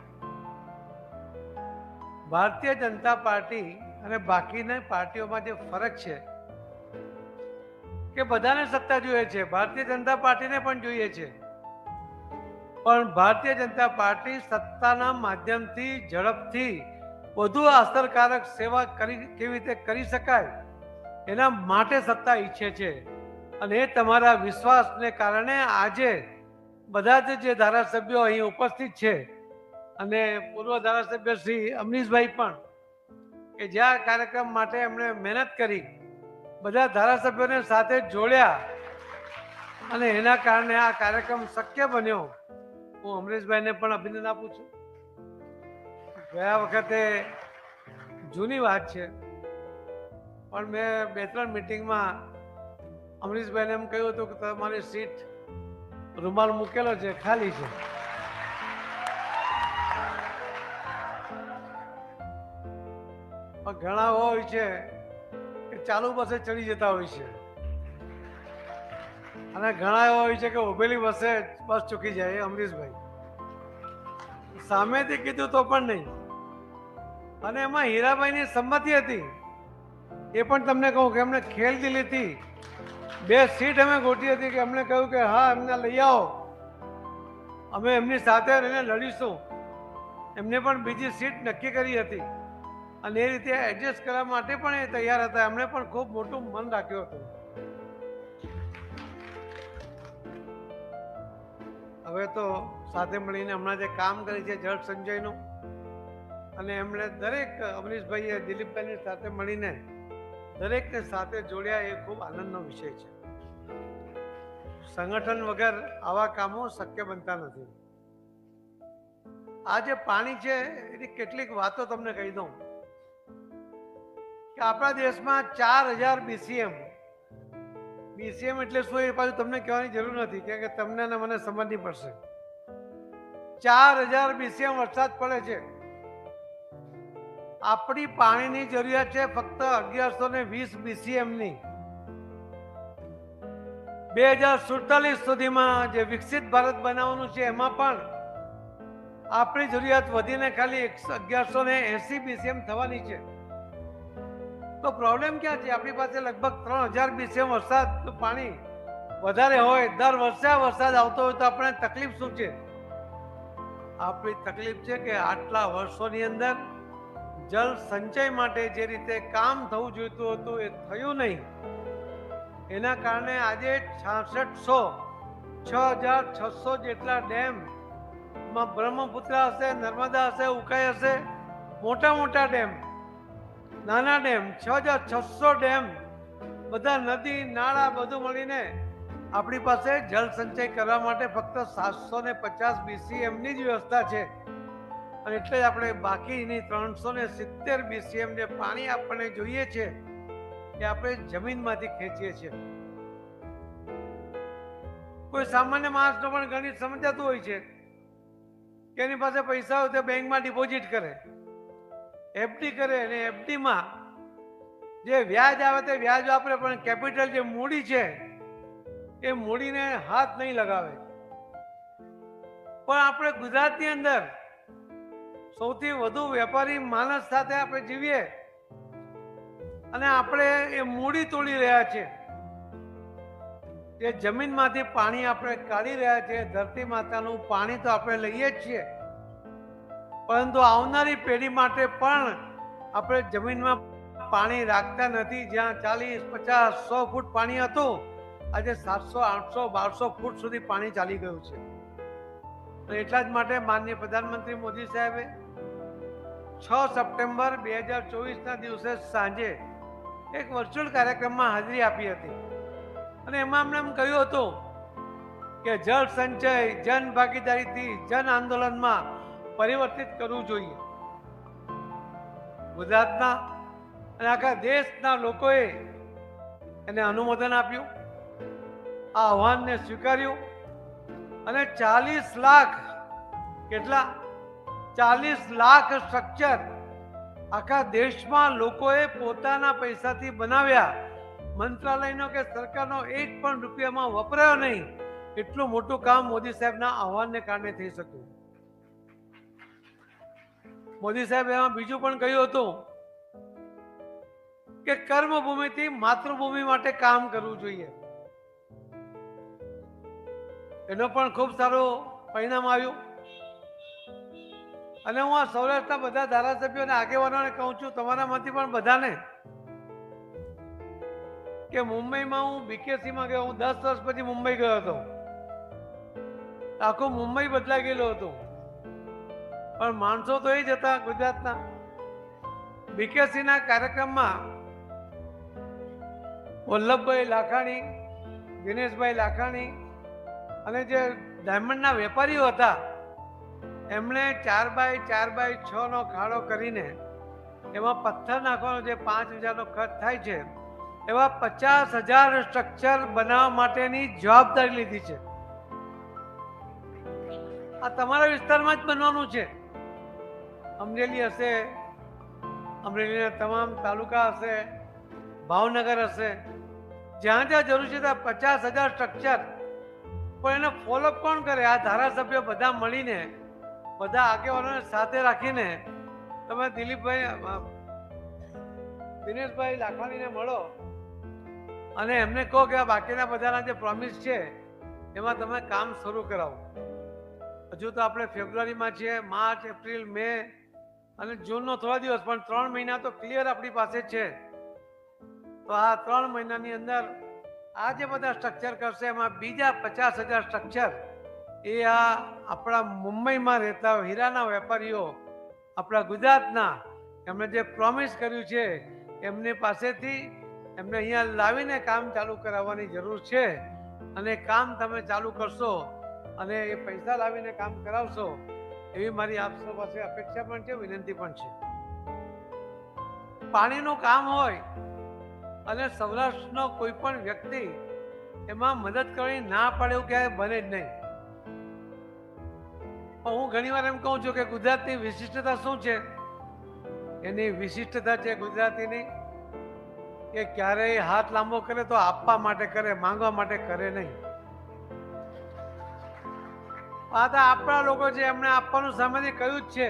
ભારતીય જનતા પાર્ટી અને બાકીની પાર્ટીઓમાં જે ફરક છે કે બધાને સત્તા જોઈએ છે, ભારતીય જનતા પાર્ટીને પણ જોઈએ છે, પણ ભારતીય જનતા પાર્ટી સત્તાના માધ્યમથી ઝડપથી વધુ અસરકારક સેવા કેવી રીતે કરી શકાય એના માટે સત્તા ઈચ્છે છે. અને એ તમારા વિશ્વાસને કારણે આજે બધા જ જે ધારાસભ્યો અહીં ઉપસ્થિત છે અને પૂર્વ ધારાસભ્ય શ્રી અમરીશભાઈ પણ, કે જ્યાં કાર્યક્રમ માટે એમણે મહેનત કરી, બધા ધારાસભ્યોને સાથે જોડ્યા અને એના કારણે આ કાર્યક્રમ શક્ય બન્યો. હું અમરીશભાઈને પણ અભિનંદન આપું છું. ગયા વખતે જૂની વાત છે, પણ મેં 2-3 મિટિંગમાં અમરીશભાઈને એમ કહ્યું હતું કે તમારી સીટ રૂમાલ મૂકેલો છે, ખાલી છે. પણ ઘણા હોય છે કે ચાલુ બસે ચડી જતા હોય છે અને ઘણા એવા હોય છે કે ઉભેલી બસે બસ ચૂકી જાય. અમરીશભાઈ સામેથી કીધું તો પણ નહીં. અને એમાં હીરાભાઈની સંમતિ હતી, એ પણ તમને કહું કે એમને ખેલદિલીથી 2 સીટ અમે ગોઠવી હતી કે અમને કહ્યું કે હા એમને લઈ આવો, અમે એમની સાથે રહીને લડીશું. એમને પણ બીજી સીટ નક્કી કરી હતી અને એ રીતે એડજસ્ટ કરવા માટે પણ એ તૈયાર હતા. એમણે પણ ખૂબ મોટું મન રાખ્યું હતું. હવે તો સાથે મળીને હમણાં જે કામ કરી છે જળ સંચયનું, અને એમણે દરેક અમરીશભાઈએ દિલીપભાઈની સાથે મળીને દરેકને સાથે જોડ્યા, એ ખૂબ આનંદનો વિષય છે. સંગઠન વગર આવા કામો શક્ય બનતા નથી. આ જે પાણી છે એની કેટલીક વાતો તમને કહી દઉં કે આપણા દેશમાં 4000 BCM એટલે શું એ પાછું તમને કહેવાની જરૂર નથી, કે તમને ને મને સમજવી પડશે. 4000 BCM વરસાદ પડે છે. આપણી પાણીની જરૂરિયાત છે ફક્ત 1120 BCM ની. 2047 સુધીમાં જે વિકસિત ભારત બનાવવાનું છે એમાં પણ આપણી જરૂરિયાત વધીને ખાલી 1180 BCM થવાની છે. તો પ્રોબ્લેમ ક્યાં છે? આપણી પાસે લગભગ 3000 BCM વરસાદ પાણી વધારે હોય, દર વર્ષે વરસાદ આવતો હોય તો આપણે તકલીફ શું છે? આપણી તકલીફ છે કે આટલા વર્ષોની અંદર જળ સંચય માટે જે રીતે કામ થવું જોઈતું હતું એ થયું નહીં. એના કારણે આજે 6600 જેટલા ડેમ માં બ્રહ્મપુત્ર હશે, નર્મદા હશે, ઉકાઈ હશે, મોટા મોટા ડેમ, નાના ડેમ, 6600 ડેમ, બધા નદી નાળા બધું મળીને આપણી પાસે જળ સંચય કરવા માટે ફક્ત 750 BCM ની જ વ્યવસ્થા છે. અને એટલે જ આપણે બાકીની 370 BCM જે પાણી આપણને જોઈએ છે એ આપણે જમીનમાંથી ખેંચીએ છીએ. કોઈ સામાન્ય માણસનો પણ ગણિત સમજાતું હોય છે કે એની પાસે પૈસા હોય તો બેંકમાં ડિપોઝિટ કરે, એફડી કરે, અને એફડીમાં જે વ્યાજ આવે તે વ્યાજ વાપરે, પણ કેપિટલ જે મૂડી છે એ મૂડીને હાથ નહીં લગાવે. પણ આપણે ગુજરાતની અંદર સૌથી વધુ વેપારી માણસ સાથે આપણે જીવીએ અને આપણે એ મૂડી તોડી રહ્યા છીએ. જે જમીનમાંથી પાણી આપણે કાઢી રહ્યા છીએ, ધરતી માતાનું પાણી તો આપણે લઈએ જ છીએ, પરંતુ આવનારી પેઢી માટે પણ આપણે જમીનમાં પાણી રાખતા નથી. જ્યાં 40, 50, 100 ફૂટ પાણી હતું, આજે 700, 800, 1200 ફૂટ સુધી પાણી ચાલી ગયું છે. અને એટલા જ માટે માનનીય પ્રધાનમંત્રી મોદી સાહેબે 6 સપ્ટેમ્બર 2024ના દિવસે સાંજે એક વર્ચ્યુઅલ કાર્યક્રમમાં હાજરી આપી હતી અને એમાં એમણે એમ કહ્યું હતું કે જળ સંચય જન ભાગીદારીથી જન આંદોલનમાં પરિવર્તિત કરવું જોઈએ. ગુજરાતના અને આખા દેશના લોકોએ એને અનુમોદન આપ્યું, આ આહ્વાનને સ્વીકાર્યું અને 40 લાખ, કેટલા 40 લાખ સ્ટ્રક્ચર આખા દેશમાં લોકોએ પોતાના પૈસાથી બનાવ્યા. મંત્રાલયનો કે સરકારનો એક પણ રૂપિયામાં વપરાયો નહીં. એટલું મોટું કામ મોદી સાહેબના આહ્વાનને કારણે થઈ શક્યું. મોદી સાહેબ એમાં બીજું પણ કહ્યું હતું કે કર્મભૂમિથી માતૃભૂમિ માટે કામ કરવું જોઈએ. એનો પણ ખૂબ સારું પરિણામ આવ્યું. અને હું આ સૌરાષ્ટ્રના બધા ધારાસભ્યો અને આગેવાનોને કહું છું, તમારામાંથી પણ બધાને, કે મુંબઈમાં હું બીકેસીમાં ગયો. હું 10 વર્ષ પછી મુંબઈ ગયો હતો. આખું મુંબઈ બદલાઈ ગયેલું હતું, પણ માણસો તો એ જ હતા ગુજરાતના. બીકેસીના કાર્યક્રમમાં વલ્લભભાઈ લાખાણી, દિનેશભાઈ લાખાણી અને જે ડાયમંડના વેપારીઓ હતા એમણે 4x4x6 નો ખાડો કરીને એમાં પથ્થર નાખવાનો જે 5000નો ખર્ચ થાય છે, એવા 50,000 સ્ટ્રક્ચર બનાવવા માટેની જવાબદારી લીધી છે. આ તમારા વિસ્તારમાં જ બનવાનું છે. અમરેલી હશે, અમરેલીના તમામ તાલુકા હશે, ભાવનગર હશે, જ્યાં જ્યાં જરૂર છે ત્યાં 50,000 સ્ટ્રક્ચર. પણ એને ફોલોઅપ કોણ કરે? આ ધારાસભ્યો બધા મળીને, બધા આગેવાનોને સાથે રાખીને તમે દિનેશભાઈ લાખાણીને મળો અને એમને કહો કે આ બાકીના બધાના જે પ્રોમિસ છે એમાં તમે કામ શરૂ કરાવો. હજુ તો આપણે ફેબ્રુઆરીમાં છીએ, માર્ચ, એપ્રિલ, મે અને જૂનનો થોડા દિવસ, પણ 3 મહિના તો ક્લિયર આપણી પાસે છે. તો આ 3 મહિનાની અંદર આ જે બધા સ્ટ્રક્ચર કરશે એમાં બીજા 50,000 સ્ટ્રક્ચર એ આ આપણા મુંબઈમાં રહેતા હીરાના વેપારીઓ, આપણા ગુજરાતના, એમણે જે પ્રોમિસ કર્યું છે એમની પાસેથી એમને અહીંયા લાવીને કામ ચાલુ કરાવવાની જરૂર છે. અને કામ તમે ચાલુ કરશો અને એ પૈસા લાવીને કામ કરાવશો એવી મારી આપ સૌ પાસે અપેક્ષા પણ છે, વિનંતી પણ છે. પાણીનું કામ હોય અને સૌરાષ્ટ્રનો કોઈ પણ વ્યક્તિ એમાં મદદ કરવાની ના પાડે એવું ક્યાંય બને જ નહીં. પણ હું ઘણીવાર એમ કહું છું કે ગુજરાતની વિશિષ્ટતા શું છે? એની વિશિષ્ટતા છે ગુજરાતીની કે ક્યારેય હાથ લાંબો કરે તો આપવા માટે કરે, માંગવા માટે કરે નહીં. આ તો આપણા લોકો છે, એમણે આપવાનું સામેથી કહ્યું જ છે,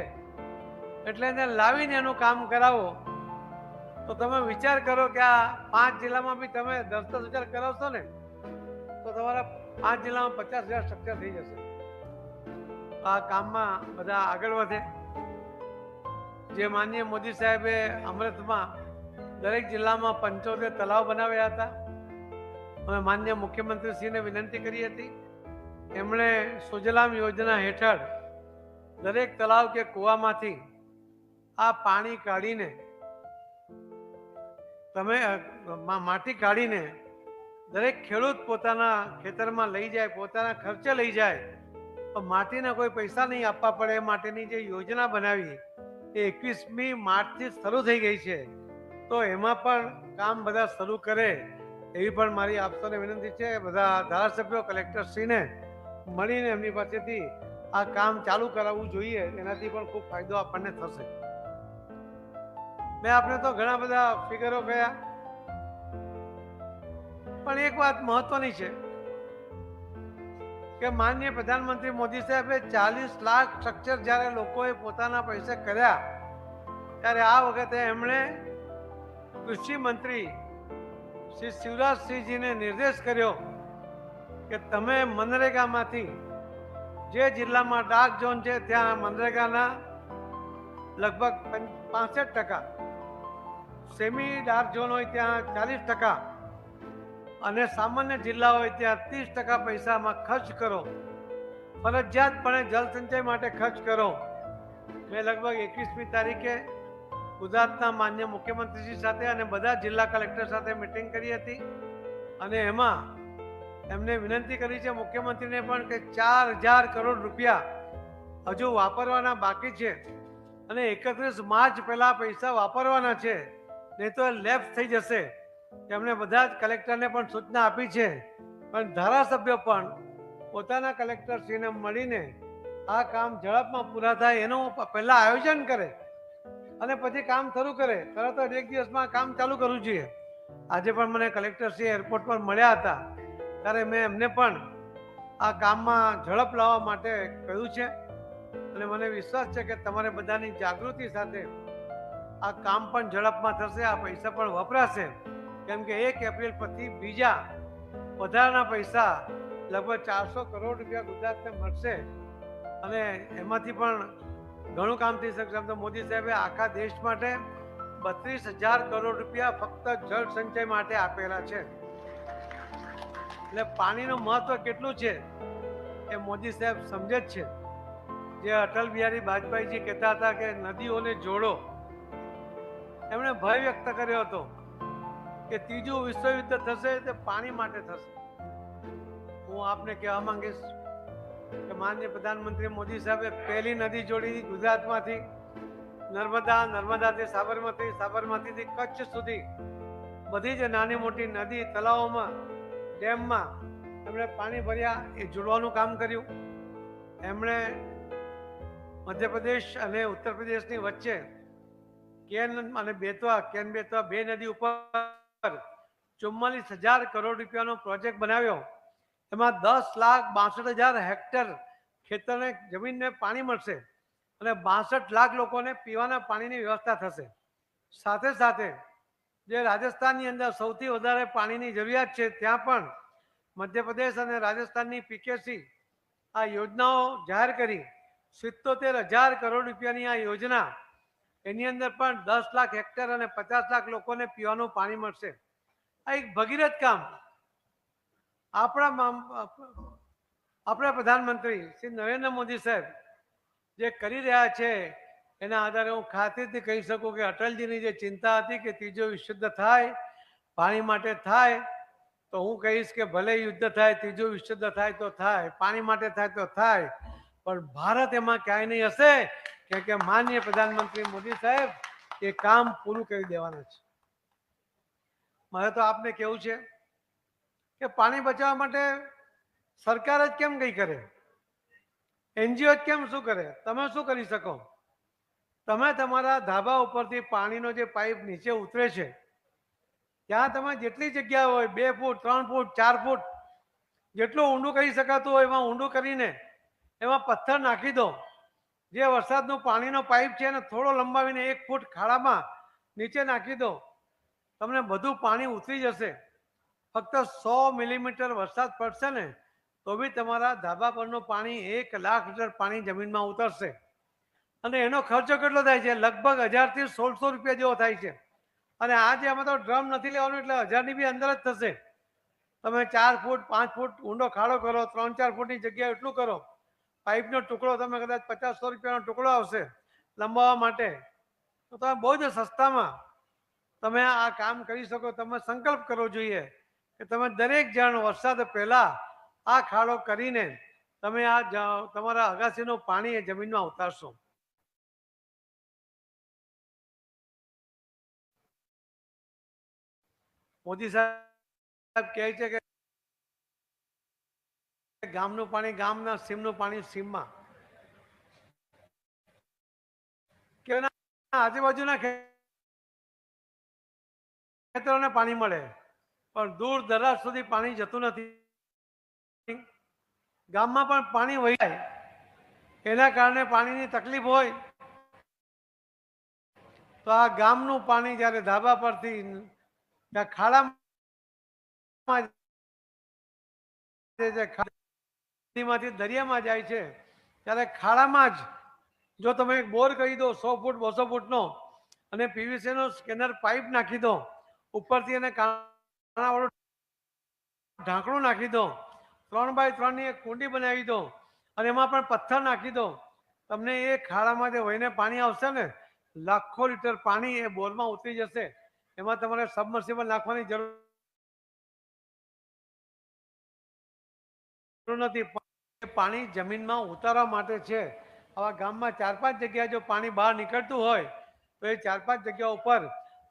એટલે એને લાવીને એનું કામ કરાવો. તો તમે વિચાર કરો કે આ 5 જિલ્લામાં બી તમે 10,000 કરાવશો ને તો તમારા 5 જિલ્લામાં 50,000 સ્ટ્રક્ચર થઈ જશે. આ કામમાં બધા આગળ વધે. જે માનનીય મોદી સાહેબે અમૃતમાં દરેક જિલ્લામાં 75 તલાવ બનાવ્યા હતા. અમે માનનીય મુખ્યમંત્રીશ્રીને વિનંતી કરી હતી. એમણે સુજલામ યોજના હેઠળ દરેક તલાવ કે કૂવામાંથી આ પાણી કાઢીને તમે માટી કાઢીને દરેક ખેડૂત પોતાના ખેતરમાં લઈ જાય, પોતાના ખર્ચે લઈ જાય, પણ માટીના કોઈ પૈસા નહીં આપવા પડે એ માટેની જે યોજના બનાવી એ 21મી માર્ચથી શરૂ થઈ ગઈ છે. તો એમાં પણ કામ બધા શરૂ કરે એવી પણ મારી આપ સૌને વિનંતી છે. બધા ધારાસભ્યો કલેક્ટરશ્રીને મળીને એમની પાસેથી આ કામ ચાલુ કરાવવું જોઈએ. એનાથી પણ ખૂબ ફાયદો આપણને થશે. મેં આપણે તો ઘણા બધા ફિગરો કહ્યા, પણ એક વાત મહત્વની છે કે માનનીય પ્રધાનમંત્રી મોદી સાહેબે 40 લાખ સ્ટ્રક્ચર જ્યારે લોકોએ પોતાના પૈસે કર્યા ત્યારે આ વખતે એમણે કૃષિ મંત્રી શ્રી શિવરાજસિંહજીને નિર્દેશ કર્યો કે તમે મનરેગામાંથી જે જિલ્લામાં ડાર્ક ઝોન છે ત્યાં મનરેગાના લગભગ 65%, સેમી ડાર્ક ઝોન હોય ત્યાં 40% અને સામાન્ય જિલ્લા હોય ત્યાં 30% પૈસામાં ખર્ચ કરો. ફરજિયાતપણે જળ સંચય માટે ખર્ચ કરો. મેં લગભગ 21મી તારીખે ગુજરાતના માન્ય મુખ્યમંત્રીજી સાથે અને બધા જિલ્લા કલેક્ટર સાથે મિટિંગ કરી હતી અને એમાં એમને વિનંતી કરી છે મુખ્યમંત્રીને પણ કે 4,000 કરોડ રૂપિયા હજુ વાપરવાના બાકી છે અને 31 માર્ચ પહેલા પૈસા વાપરવાના છે, નહીં તો લેપ્સ થઈ જશે. એમણે બધા જ કલેક્ટરને પણ સૂચના આપી છે. પણ ધારાસભ્યો પણ પોતાના કલેક્ટરશ્રીને મળીને આ કામ ઝડપમાં પૂરા થાય એનું પહેલા આયોજન કરે અને પછી કામ શરૂ કરે. તરત જ એક દિવસમાં કામ ચાલુ કરવું જોઈએ. આજે પણ મને કલેક્ટરશ્રી એરપોર્ટ પર મળ્યા હતા ત્યારે મેં એમને પણ આ કામમાં ઝડપ લાવવા માટે કહ્યું છે અને મને વિશ્વાસ છે કે તમારે બધાની જાગૃતિ સાથે આ કામ પણ ઝડપમાં થશે, આ પૈસા પણ વપરાશે. કેમ કે 1 એપ્રિલ પછી બીજા વધારાના પૈસા લગભગ 400 કરોડ રૂપિયા ગુજરાતને મળશે અને એમાંથી પણ ઘણું કામ થઈ શકશે. તો મોદી સાહેબે આખા દેશ માટે 32,000 કરોડ રૂપિયા ફક્ત જળ સંચય માટે આપેલા છે. એટલે પાણીનું મહત્વ કેટલું છે એ મોદી સાહેબ સમજે જ છે. જે અટલ બિહારી વાજપેયીજી કહેતા હતા કે નદીઓને જોડો, એમણે ભય વ્યક્ત કર્યો હતો કે ત્રીજું વિશ્વયુદ્ધ થશે તે પાણી માટે થશે. હું આપને કહેવા માંગીશ કે માનનીય પ્રધાનમંત્રી મોદી સાહેબે પહેલી નદી જોડી ગુજરાતમાંથી નર્મદા, નર્મદાથી સાબરમતી, સાબરમતીથી કચ્છ સુધી બધી જ નાની મોટી નદી, તળાવોમાં, ડેમમાં એમણે પાણી ભર્યા. એ જોડવાનું કામ કર્યું. એમણે મધ્યપ્રદેશ અને ઉત્તર પ્રદેશની વચ્ચે કેન અને બેતવા, કેન બેતવા બે નદી ઉપર 44,000 કરોડ રૂપિયાનો પ્રોજેક્ટ બનાવ્યો. એમાં 10,62,000 હેક્ટર ખેતરને જમીનને પાણી મળશે અને 62 લાખ લોકોને પીવાના પાણીની વ્યવસ્થા થશે. સાથે સાથે જે રાજસ્થાનની અંદર સૌથી વધારે પાણીની જરૂરિયાત છે ત્યાં પણ મધ્યપ્રદેશ અને રાજસ્થાનની પીકેસી આ યોજનાઓ જાહેર કરી 77,000 કરોડ રૂપિયાની આ યોજના, એની અંદર પણ 10 લાખ હેક્ટર અને 50 લાખ લોકોને પીવાનું પાણી મળશે. આ એક ભગીરથ કામ આપણા પ્રધાનમંત્રી શ્રી નરેન્દ્ર મોદી સાહેબ જે કરી રહ્યા છે એના આધારે હું ખાતરીથી કહી શકું કે અટલજીની જે ચિંતા હતી કે ત્રીજો વિશ્વયુદ્ધ થાય, પાણી માટે થાય, તો હું કહીશ કે ભલે યુદ્ધ થાય, ત્રીજો વિશ્વયુદ્ધ થાય તો થાય, પાણી માટે થાય તો થાય, પણ ભારત એમાં ક્યાંય નહીં હશે. કેમ કે માનનીય પ્રધાનમંત્રી મોદી સાહેબ એ કામ પૂરું કરી દેવાના છે. મારે તો આપને કેવું છે કે પાણી બચાવવા માટે સરકાર જ કેમ કંઈ કરે? એનજીઓ કેમ શું કરે? તમે શું કરી શકો? તમે તમારા ધાબા ઉપરથી પાણીનો જે પાઇપ નીચે ઉતરે છે ત્યાં તમે જેટલી જગ્યા હોય 2 ફૂટ 3 ફૂટ 4 ફૂટ જેટલું ઊંડું કરી શકાતું હોય એમાં ઊંડું કરીને એમાં પથ્થર નાખી દો. જે વરસાદનું પાણીનો પાઇપ છે એને થોડો લંબાવીને 1 ફૂટ ખાડામાં નીચે નાખી દો. તમને બધું પાણી ઉતરી જશે. ફક્ત 100 મિલીમીટર વરસાદ પડશે ને તો બી તમારા ધાબા પરનું પાણી 1 લાખ લીટર પાણી જમીનમાં ઉતરશે. અને એનો ખર્ચો કેટલો થાય છે? લગભગ 1000 થી 1600 રૂપિયા જેવો થાય છે. અને આજે આમાં તો ડ્રમ નથી લેવાનું એટલે 1000ની બી અંદર જ થશે. તમે 4 ફૂટ 5 ફૂટ ઊંડો ખાડો કરો, 3-4 ફૂટની જગ્યાએ એટલું કરો. પાઇપનો ટુકડો તમે કદાચ 50-100 રૂપિયાનો ટુકડો આવશે લંબાવવા માટે, તો તમે બહુ જ સસ્તામાં તમે આ કામ કરી શકો. તમે સંકલ્પ કરવો જોઈએ કે તમે દરેક જણ વરસાદ પહેલા આ ખાડો કરીને તમે આ તમારા અગાસીનું પાણી એ જમીનમાં ઉતારશો. મોદી સાહેબ કહે છે કે ગામનું પાણી ગામના, સીમનું પાણી સીમમાં. કે આજુબાજુના ખેતરોને પાણી મળે પણ દૂર દરાજ સુધી પાણી જતું નથી. ગામમાં પણ પાણી વહી જાય એના કારણે પાણીની તકલીફ હોય તો આ ગામનું પાણી જ્યારે ધાબા પરથી ખાડામાં દરિયામાં જાય છે ત્યારે ખાડામાં જ જો તમે એક બોર કરી દો 100 ફૂટ 200 ફૂટનો અને પીવીસી નો સ્કેનર પાઇપ નાખી દો, ઉપરથી એને કાણાવાળું ઢાંકણું નાખી દો, 3x3 ની એક કુંડી બનાવી દો અને એમાં પણ પથ્થર નાખી દો. તમને એ ખાડામાં જે વહીને પાણી આવશે ને લાખો લીટર પાણી એ બોરમાં ઉતરી જશે. એમાં તમારે સબમર્સિબલ નાખવાની જરૂર નથી. પાણી જમીનમાં ઉતારવા માટે છે. આવા ગામમાં 4-5 જગ્યાએ જો પાણી બહાર નીકળતું હોય તો એ 4-5 જગ્યા ઉપર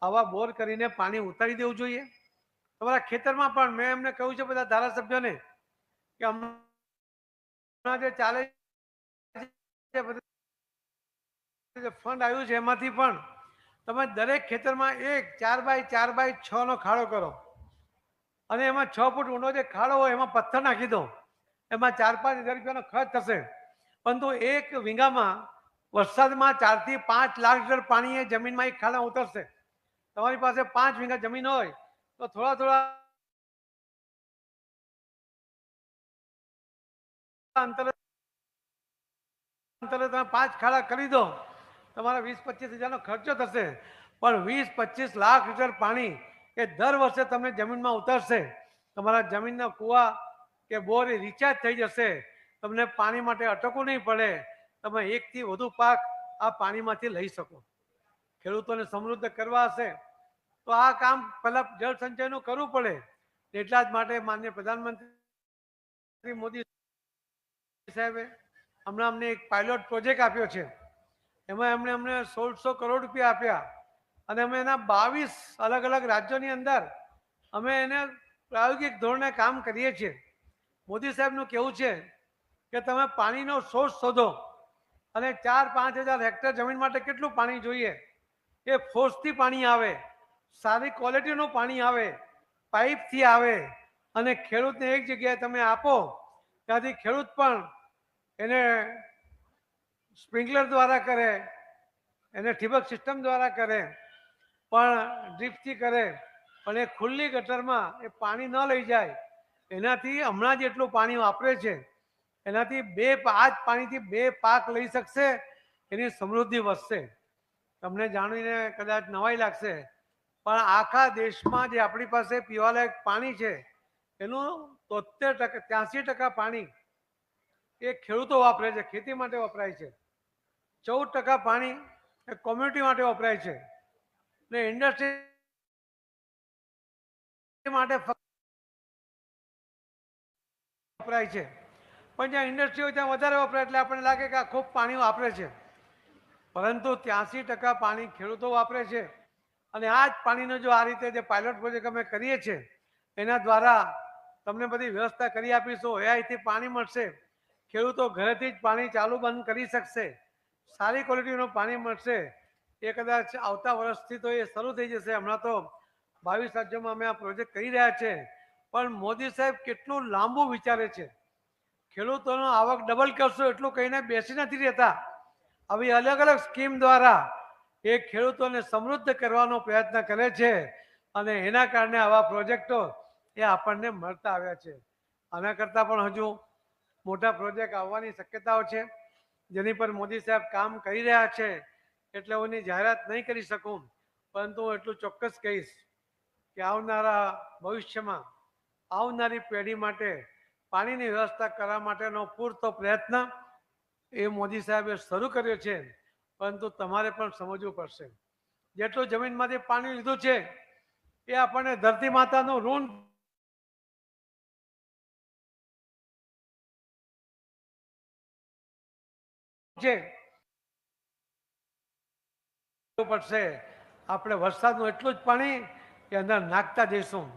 આવા બોર કરીને પાણી ઉતારી દેવું જોઈએ. તમારા ખેતરમાં પણ મેં એમને કહ્યું છે બધા ધારાસભ્યોને કે હમણાં જે ચાલે ફંડ આવ્યું છે એમાંથી પણ તમે દરેક ખેતરમાં એક 4x4x6 નો ખાડો કરો અને એમાં 6 ફૂટ ઊંડો જે ખાડો હોય એમાં પથ્થર નાખી દો. એમાં 4-5 હજાર રૂપિયાનો ખર્ચ થશે, પરંતુ 1 વીઘામાં વરસાદમાં 4 થી 5 લાખ લીટર પાણી એ જમીનમાં એક ખાડા ઉતરશે. તમારી પાસે 5 વીઘા જમીન હોય તો થોડા અંતરે તમે 5 ખાડા કરી દો. તમારા 20-25 હજારનો ખર્ચો થશે પણ 20-25 લાખ લીટર પાણી એ દર વર્ષે તમને જમીનમાં ઉતરશે. તમારા જમીનના કુવા કે બોર એ રિચાર્જ થઈ જશે. તમને પાણી માટે અટકવું નહીં પડે. તમે 1 થી વધુ પાક આ પાણીમાંથી લઈ શકો. ખેડૂતોને સમૃદ્ધ કરવા હશે તો આ કામ પહેલા જળ સંચયનું કરવું પડે. એટલા જ માટે માનનીય પ્રધાનમંત્રી મોદી સાહેબે હમણાં અમને એક પાયલોટ પ્રોજેક્ટ આપ્યો છે. એમાં એમણે અમને 1600 કરોડ રૂપિયા આપ્યા અને અમે એના 22 અલગ અલગ રાજ્યોની અંદર અમે એને પ્રાયોગિક ધોરણે કામ કરીએ છીએ. મોદી સાહેબનું કહેવું છે કે તમે પાણીનો સોર્સ શોધો અને 4-5 હજાર હેક્ટર જમીન માટે કેટલું પાણી જોઈએ એ ફોર્સથી પાણી આવે, સારી ક્વોલિટીનું પાણી આવે, પાઇપથી આવે અને ખેડૂતને એક જગ્યાએ તમે આપો ત્યાંથી ખેડૂત પણ એને સ્પ્રિંકલર દ્વારા કરે, એને ઠીબક સિસ્ટમ દ્વારા કરે, પણ ડ્રીપથી કરે, પણ એ ખુલ્લી ગટરમાં એ પાણી ન લઈ જાય. એનાથી હમણાં જેટલું પાણી વાપરે છે એનાથી આ જ પાણીથી 2 પાક લઈ શકશે. એની સમૃદ્ધિ વધશે. તમને જાણીને કદાચ નવાઈ લાગશે પણ આખા દેશમાં જે આપણી પાસે પીવાલાયક પાણી છે એનું 83% પાણી એ ખેડૂતો વાપરે છે, ખેતી માટે વપરાય છે. 14% પાણી એ કોમ્યુનિટી માટે વપરાય છે ને ઇન્ડસ્ટ્રી માટે વપરાય છે. પણ જ્યાં ઇન્ડસ્ટ્રી હોય ત્યાં વધારે વપરાય એટલે આપણને લાગે કે આ ખૂબ પાણી વાપરે છે, પરંતુ 83% પાણી ખેડૂતો વાપરે છે. અને આ જ પાણીનો જો આ રીતે જે પાયલોટ પ્રોજેક્ટ અમે કરીએ છીએ એના દ્વારા તમને બધી વ્યવસ્થા કરી આપીશું. એઆઈથી પાણી મળશે, ખેડૂતો ઘરેથી જ પાણી ચાલુ બંધ કરી શકશે, સારી ક્વોલિટીનું પાણી મળશે. એ કદાચ આવતા વર્ષથી તો એ શરૂ થઈ જશે. હમણાં તો 22 રાજ્યોમાં અમે આ પ્રોજેક્ટ કરી રહ્યા છે. પણ મોદી સાહેબ કેટલું લાંબુ વિચારે છે. ખેડૂતોનો આવક ડબલ કરશો એટલું કહીને બેસી નથી રહેતા. આવી અલગ અલગ સ્કીમ દ્વારા એ ખેડૂતોને સમૃદ્ધ કરવાનો પ્રયત્ન કરે છે અને એના કારણે આવા પ્રોજેક્ટો એ આપણને મળતા આવ્યા છે. આના કરતાં પણ હજુ મોટા પ્રોજેક્ટ આવવાની શક્યતાઓ છે, જેની પર મોદી સાહેબ કામ કરી રહ્યા છે. એટલે હું એની જાહેરાત નહીં કરી શકું, પરંતુ હું એટલું ચોક્કસ કહીશ કે આવનારા ભવિષ્યમાં આવનારી પેઢી માટે પાણીની વ્યવસ્થા કરવા માટેનો પૂરતો પ્રયત્ન એ મોદી સાહેબે શરૂ કર્યો છે. પરંતુ તમારે પણ સમજવું પડશે, જેટલું જમીનમાંથી પાણી લીધું છે એ આપણને ધરતી માતાનું ઋણ છે. પડશે આપણે વરસાદનું એટલું જ પાણી કે અંદર નાખતા જઈશું.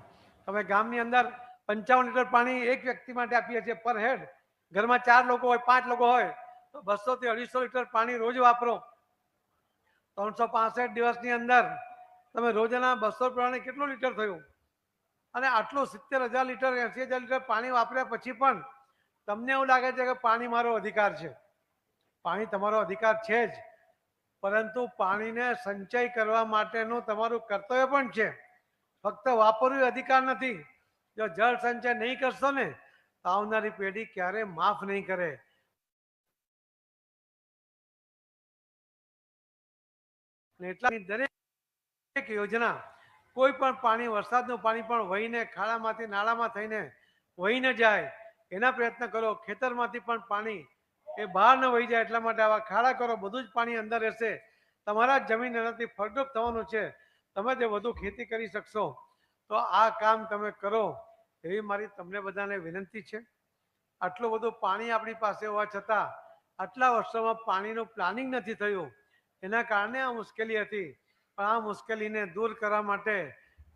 તમે ગામની અંદર 55 લીટર પાણી એક વ્યક્તિ માટે આપીએ છીએ પર હેડ. ઘરમાં 4 લોકો હોય, 5 લોકો હોય તો 200 થી 250 લીટર પાણી રોજ વાપરો. 365 દિવસની અંદર તમે રોજના 200 પ્રમાણે કેટલું લીટર થયું? અને આટલું 70,000 લીટર 80,000 લીટર પાણી વાપર્યા પછી પણ તમને એવું લાગે છે કે પાણી મારો અધિકાર છે. પાણી તમારો અધિકાર છે જ, પરંતુ પાણીને સંચય કરવા માટેનું તમારું કર્તવ્ય પણ છે. ફક્ત વાપરવું એ અધિકાર નથી. જો જળ સંચય નહીં કરશો ને તો આવનારી પેઢી ક્યારે માફ નહીં કરે. એટલાની દરેક યોજના, કોઈ પણ પાણી, વરસાદનું પાણી પણ વહીને ખાડામાંથી નાળામાં થઈને વહી ન જાય એના પ્રયત્ન કરો. ખેતરમાંથી પણ પાણી એ બહાર ન વહી જાય એટલા માટે આવા ખાડા કરો. બધું જ પાણી અંદર રહેશે. તમારા જમીન એનાથી ફળદ્રુપ થવાનું છે. તમે જે વધુ ખેતી કરી શકશો તો આ કામ તમે કરો એવી મારી તમને બધાને વિનંતી છે. આટલું બધું પાણી આપણી પાસે હોવા છતાં આટલા વર્ષોમાં પાણીનું પ્લાનિંગ નથી થયું. એના કારણે આ મુશ્કેલી હતી. પણ આ મુશ્કેલીને દૂર કરવા માટે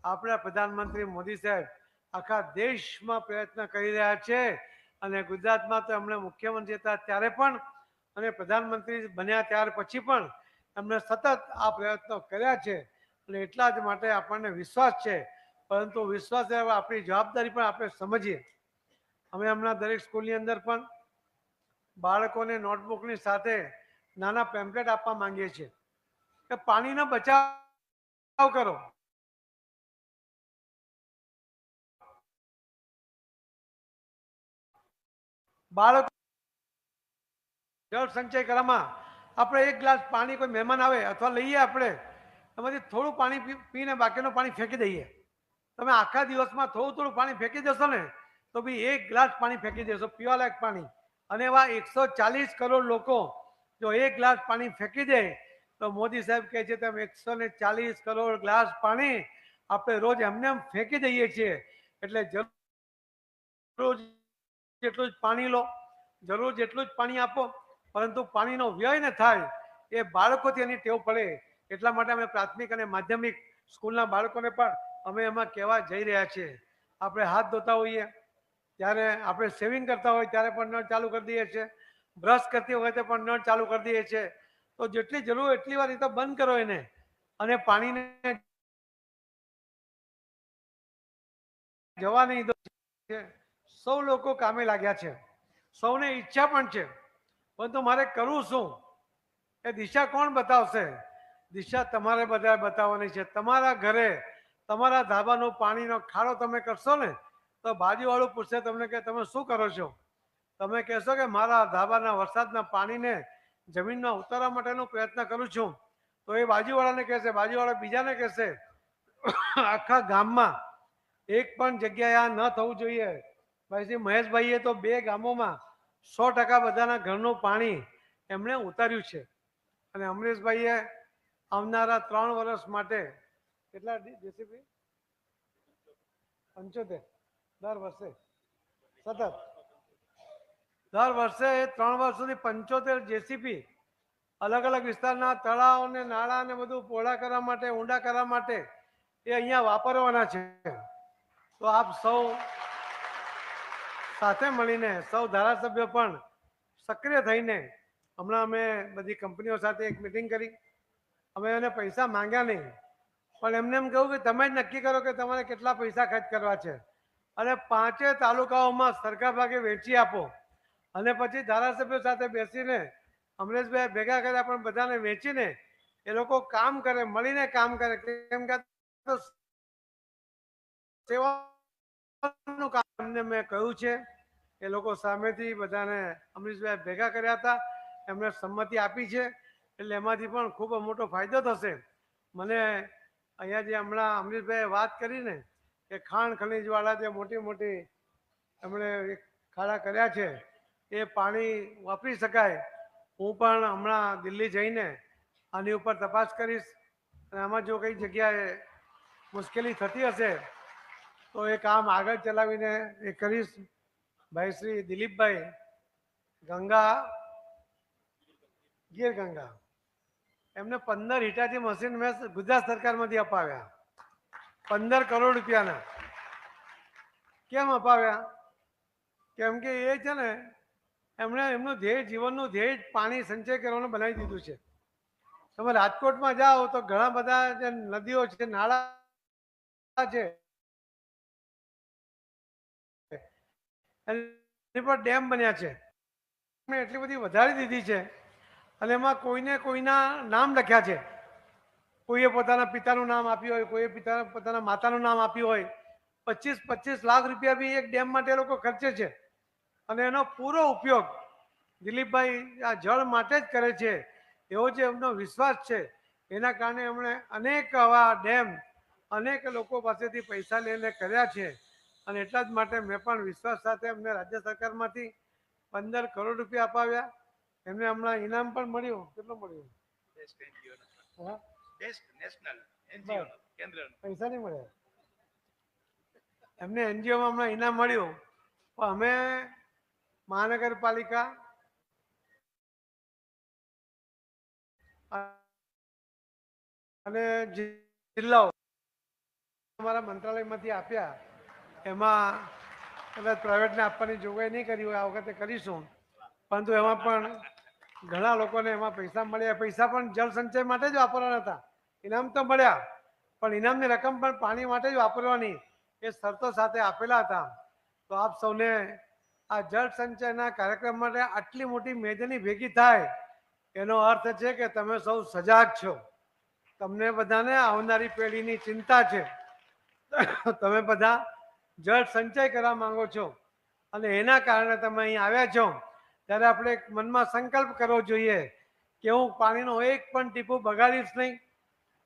આપણા પ્રધાનમંત્રી મોદી સાહેબ આખા દેશમાં પ્રયત્ન કરી રહ્યા છે. અને ગુજરાતમાં તો એમણે મુખ્યમંત્રી હતા ત્યારે પણ અને પ્રધાનમંત્રી બન્યા ત્યાર પછી પણ એમણે સતત આ પ્રયત્નો કર્યા છે. અને એટલા જ માટે આપણને વિશ્વાસ છે. પરંતુ વિશ્વાસ આપણી જવાબદારી પણ આપણે સમજીએ. અમે હમણાં દરેક સ્કૂલની અંદર પણ બાળકોને નોટબુકની સાથે નાના પેમ્પલેટ આપવા માંગીએ છીએ કે પાણીનો બચાવ કરો. બાળકો જળ સંચય કરવામાં આપણે એક ગ્લાસ પાણી, કોઈ મહેમાન આવે અથવા લઈએ, આપણે એમાંથી થોડું પાણી પીને બાકીનું પાણી ફેંકી દઈએ. તમે આખા દિવસમાં થોડું થોડું પાણી ફેંકી દેશો ને તો બી એક ગ્લાસ પાણી ફેંકી દેશો, પીવાલાયક પાણી. અને એવા 140 કરોડ લોકો જો એક ગ્લાસ પાણી ફેંકી દે તો મોદી સાહેબ કહે છે તેમ 140 કરોડ ગ્લાસ પાણી આપણે રોજ એમને એમ ફેંકી દઈએ છીએ. એટલે જરૂર જેટલું જ પાણી લો, જરૂર જેટલું જ પાણી આપો, પરંતુ પાણીનો વ્યય ન થાય એ બાળકોથી એની ટેવ પડે. એટલા માટે અમે પ્રાથમિક અને માધ્યમિક સ્કૂલના બાળકોને પણ અમે એમાં કહેવા જઈ રહ્યા છીએ. આપણે હાથ ધોતા હોઈએ ત્યારે, આપણે સેવિંગ કરતા હોય ત્યારે પણ નળ ચાલુ કરી દઈએ છીએ, બ્રશ કરતી વખતે પણ નળ ચાલુ કરી દઈએ છીએ. તો જેટલી જરૂર એટલી વાર એ તો બંધ કરો એને. અને પાણીને જવા નહીં દો. સૌ લોકો કામે લાગ્યા છે, સૌને ઈચ્છા પણ છે, પરંતુ મારે કરવું શું એ દિશા કોણ બતાવશે? દિશા તમારે બધા બતાવવાની છે. તમારા ઘરે તમારા ધાબાનો પાણીનો ખાડો તમે કરશો ને તો બાજુવાળું પૂછશે તમને કે તમે શું કરો છો? તમે કહેશો કે મારા ધાબાના વરસાદના પાણીને જમીનમાં ઉતારવા માટેનો પ્રયત્ન કરું છું, તો એ બાજુવાળાને કહેશે, બાજુવાળા બીજાને કહેશે. આખા ગામમાં એક પણ જગ્યાએ આ ન થવું જોઈએ. ભાઈ મહેશભાઈએ તો 2 ગામોમાં 100% બધાના ઘરનું પાણી એમણે ઉતાર્યું છે. અને અમરેશભાઈએ આવનારા 3 વર્ષ માટે કેટલા જેસીબી? 75 દર વર્ષે સતત દર વર્ષે 3 વર્ષ સુધી 75 જેસીબી અલગ અલગ વિસ્તારના તળાવ અને નાળા ને બધું પહોળા કરવા માટે, ઊંડા કરવા માટે એ અહીંયા વાપરવાના છે. તો આપ સૌ સાથે મળીને, સૌ ધારાસભ્યો પણ સક્રિય થઈને હમણાં અમે બધી કંપનીઓ સાથે એક મિટિંગ કરી. અમે એને પૈસા માંગ્યા નહીં, પણ એમને એમ કહ્યું કે તમે જ નક્કી કરો કે તમારે કેટલા પૈસા ખર્ચ કરવા છે અને 5 તાલુકાઓમાં સરખા ભાગે વેચી આપો. અને પછી ધારાસભ્યો સાથે બેસીને અમરેશભાઈ ભેગા કર્યા, પણ બધાને વેચીને એ લોકો કામ કરે, મળીને કામ કરે. કેમ કે સેવાનું કામ એમને મેં કહ્યું છે. એ લોકો સામેથી બધાને અમરીશભાઈ ભેગા કર્યા હતા, એમને સંમતિ આપી છે, એટલે એમાંથી પણ ખૂબ મોટો ફાયદો થશે. મને અહીંયા જે હમણાં અમરીશભાઈએ વાત કરીને કે ખાણ ખનીજવાળા જે મોટી મોટી એમણે ખાડા કર્યા છે એ પાણી વાપરી શકાય. હું પણ હમણાં દિલ્હી જઈને આની ઉપર તપાસ કરીશ અને આમાં જો કઈ જગ્યાએ મુશ્કેલી થતી હશે તો એ કામ આગળ ચલાવીને એ કરીશ. ભાઈ શ્રી દિલીપભાઈ ગંગા ગીર ગંગા એમને 15 હિટાચી મશીન મેં ગુજરાત સરકારમાંથી અપાવ્યા, 15 કરોડ રૂપિયાના. કેમ અપાવ્યા? કેમ કે એ છે ને એમણે એમનું ધ્યેય, જીવનનું ધ્યેય પાણી સંચય કરવાનું બનાવી દીધું છે. તમે રાજકોટમાં જાઓ તો ઘણા બધા જે નદીઓ છે, નાળા છે, એની પર ડેમ બન્યા છે. એટલી બધી વધારી દીધી છે અને એમાં કોઈને કોઈના નામ લખ્યા છે. કોઈએ પોતાના પિતાનું નામ આપ્યું હોય, કોઈએ પોતાના માતાનું નામ આપ્યું હોય. 25-25 લાખ રૂપિયા બી એક ડેમ માટે લોકો ખર્ચે છે અને એનો પૂરો ઉપયોગ દિલીપભાઈ આ જળ માટે જ કરે છે એવો જે એમનો વિશ્વાસ છે. એના કારણે એમણે અનેક આવા ડેમ અનેક લોકો પાસેથી પૈસા લઈને કર્યા છે અને એટલા જ માટે મેં પણ વિશ્વાસ સાથે અમને રાજ્ય સરકારમાંથી 15 કરોડ રૂપિયા અપાવ્યા. એમને હમણાં ઇનામ પણ મળ્યું. કેટલું મળ્યું? પૈસા નહીં મળ્યા એમને. એનજીઓમાં હમણાં ઇનામ મળ્યું. પણ અમે મહાનગરપાલિકા અને જિલ્લાઓ અમારા મંત્રાલયમાંથી આપ્યા. એમાં કદાચ પ્રાઇવેટને આપવાની જોગવાઈ નહીં કરી હોય, આ વખતે કરીશું. પરંતુ એમાં પણ ઘણા લોકોને એમાં પૈસા મળ્યા. પૈસા પણ જળ સંચય માટે જ વાપરવાના હતા. ઇનામ તો મળ્યા પણ ઇનામની રકમ પણ પાણી માટે જ વાપરવાની એ શરતો સાથે આપેલા હતા. તો આપ સૌને આ જળ સંચયના કાર્યક્રમ માટે આટલી મોટી મેદની ભેગી થાય એનો અર્થ છે કે તમે સૌ સજાગ છો. તમને બધાને આવનારી પેઢીની ચિંતા છે. તમે બધા જળ સંચય કરવા માંગો છો અને એના કારણે તમે અહીં આવ્યા છો. ત્યારે આપણે એક મનમાં સંકલ્પ કરવો જોઈએ કે હું પાણીનો એક પણ ટીપું બગાડીશ નહીં.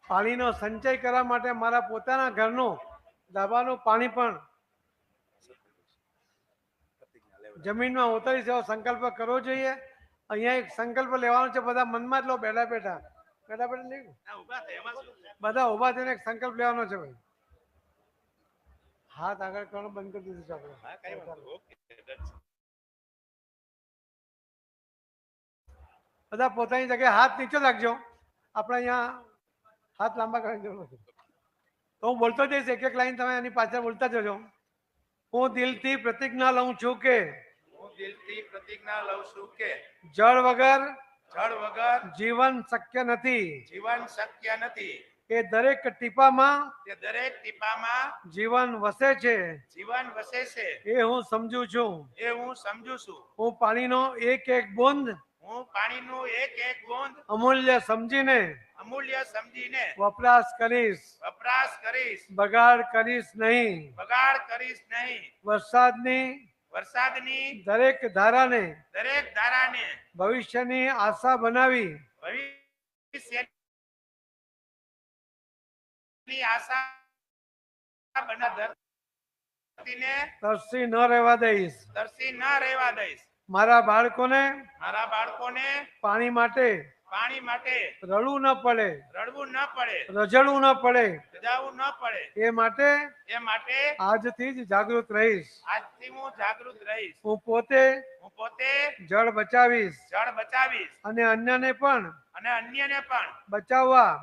પાણીનો સંચય કરવા માટે મારા પોતાના ઘરનું ધાબાનું પાણી પણ જમીનમાં ઉતરીશ એવો સંકલ્પ કરવો જોઈએ. અહીંયા એક સંકલ્પ લેવાનો છે બધા મનમાં જ લો. બેઠા બેઠા નહીં, બધા ઉભા થઈને એક સંકલ્પ લેવાનો છે. ભાઈ હાથ આગળ કરવાનું બંધ કરી દીધું છે આપણે. બધા પોતાની જગ્યાએ હાથ નીચે રાખજો. આપણે અહીંયા હાથ લાંબા કરવાની જરૂર નથી. તો હું બોલતો જઈશ, એક એક લાઈન તમે એની પાછળ બોલતા જજો. હું દિલથી પ્રતિજ્ઞા લઉં છું કે જળ વગર જીવન શક્ય નથી. એ દરેક ટીપામાં જીવન વસે છે. એ હું સમજુ છું. હું પાણીનો એક એક બૂંદ અમૂલ્ય સમજીને વપરાશ કરીશ. બગાડ કરીશ નહીં. વરસાદની દરેક ધારાને ભવિષ્યની આશા બનાવી તરસી ન રહેવા દઈશ. મારા બાળકોને પાણી માટે રડવું ન પડે, રજડવું ન પડે. એ માટે આજથી જ જાગૃત રહીશ. હું પોતે જળ બચાવીશ અને અન્યને પણ બચાવવા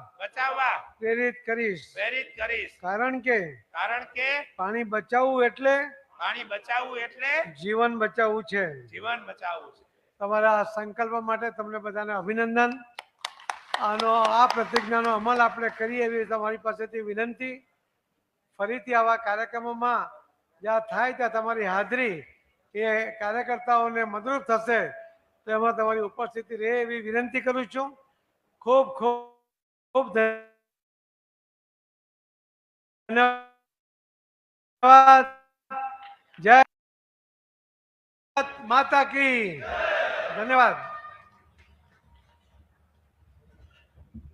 પ્રેરિત કરીશ. કારણ કે પાણી બચાવવું એટલે જીવન બચાવવું છે. તમારા આ સંકલ્પ માટે તમને બધાને અભિનંદન. આ પ્રતિજ્ઞાનો અમલ આપણે કરીએ એવી તમારી પાસેથી વિનંતી. ફરીથી આવા કાર્યક્રમોમાં જ્યાં થાય ત્યાં તમારી હાજરી એ કાર્યકર્તાઓને મદદરૂપ થશે, તો એમાં તમારી ઉપસ્થિતિ રહે એવી વિનંતી કરું છું. ખૂબ ખૂબ ખૂબ ધન્યવાદ. જય માતા કી. ધન્યવાદ.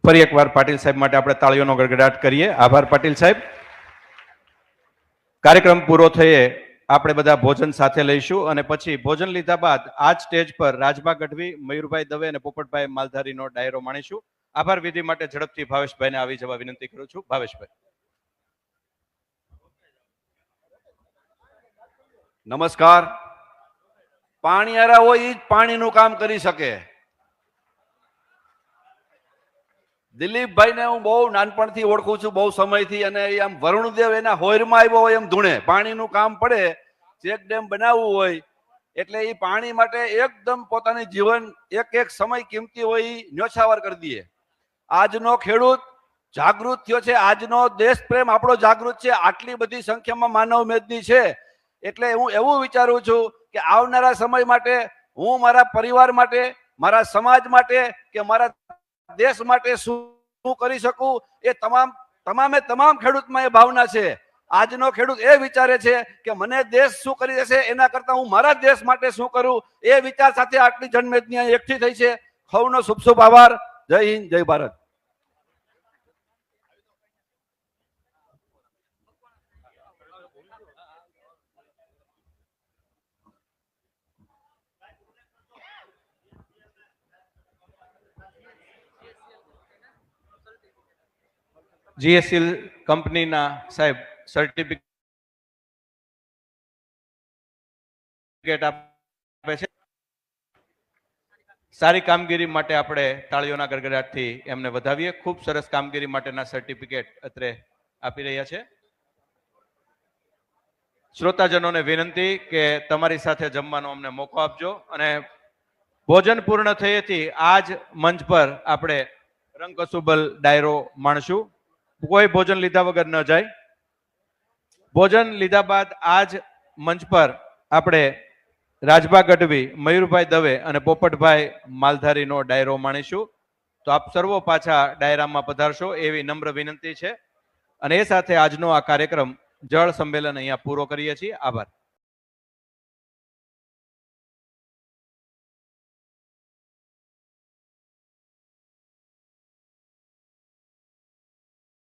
ફરી એકવાર પાટીલ સાહેબ માટે આપણે તાળીઓનો ગડગડાટ કરીએ. આભાર પાટીલ સાહેબ. કાર્યક્રમ પૂરો થયે આપણે બધા ભોજન સાથે લઈશું અને પછી ભોજન લીધા બાદ આ જ સ્ટેજ પર રાજબા ગઢવી, મયુરભાઈ દવે અને પોપટભાઈ માલધારીનો ડાયરો માણીશું. આભાર વિધિ માટે ઝડપથી ભાવેશભાઈને આવી જવા વિનંતી કરું છું. ભાવેશભાઈ. નમસ્કાર. પાણીયારા હોય એ જ પાણીનું કામ કરી શકે. દિલીપભાઈને હું બહુ નાનપણથી ઓળખું છું, બહુ સમયથી, અને આમ વરુણદેવ એના હોયરમાં આવ્યો હોય એમ ધૂણે. પાણીનું કામ પડે, ચેક ડેમ બનાવવું હોય એટલે એ પાણી માટે એકદમ પોતાની જીવન એક સમય કિંમતી હોય એ ન્યોછાવર કરી દે. આજનો ખેડૂત જાગૃત થયો છે, આજનો દેશ પ્રેમ આપણો જાગૃત છે, આટલી બધી સંખ્યામાં માનવ મેદની છે. એટલે હું એવું વિચારું છું કે આવનારા સમય માટે હું મારા પરિવાર માટે, મારા સમાજ માટે કે મારા દેશ માટે શું કરી શકું એ તમામ ખેડૂતમાં એ ભાવના છે. આજનો ખેડૂત એ વિચારે છે કે મને દેશ શું કરી દેશે એના કરતા હું મારા દેશ માટે શું કરું, એ વિચાર સાથે આટલી જનમેદની એકઠી થઈ છે. સૌનો શુભ શુભ આભાર. જય હિન્દ, જય ભારત. જીએસએલ કંપનીના સાહેબ સર્ટિફિકેટ આપે છે. સારી કામગીરી માટે આપણે તાળીઓના ગડગડાટથી એમને વધાવીએ. ખૂબ સરસ કામગીરી માટેના સર્ટિફિકેટ અત્રે આપી રહ્યા છે. શ્રોતાજનોને વિનંતી કે તમારી સાથે જમવાનો અમને મોકો આપજો અને ભોજન પૂર્ણ થયેથી આજ મંચ પર આપણે રંગકસુબલ ડાયરો માણશું. કોઈ ભોજન લીધા વગર ન જાય. ભોજન લીધા બાદ આજ મંચ પર આપણે રાજબા ગઢવી, મયુરભાઈ દવે અને પોપટભાઈ માલધારીનો ડાયરો માણીશું. તો આપ સર્વો પાછા ડાયરામાં પધારશો એવી નમ્ર વિનંતી છે. અને એ સાથે આજનો આ કાર્યક્રમ જળ સંમેલન અહીંયા પૂરો કરીએ છીએ. આભાર.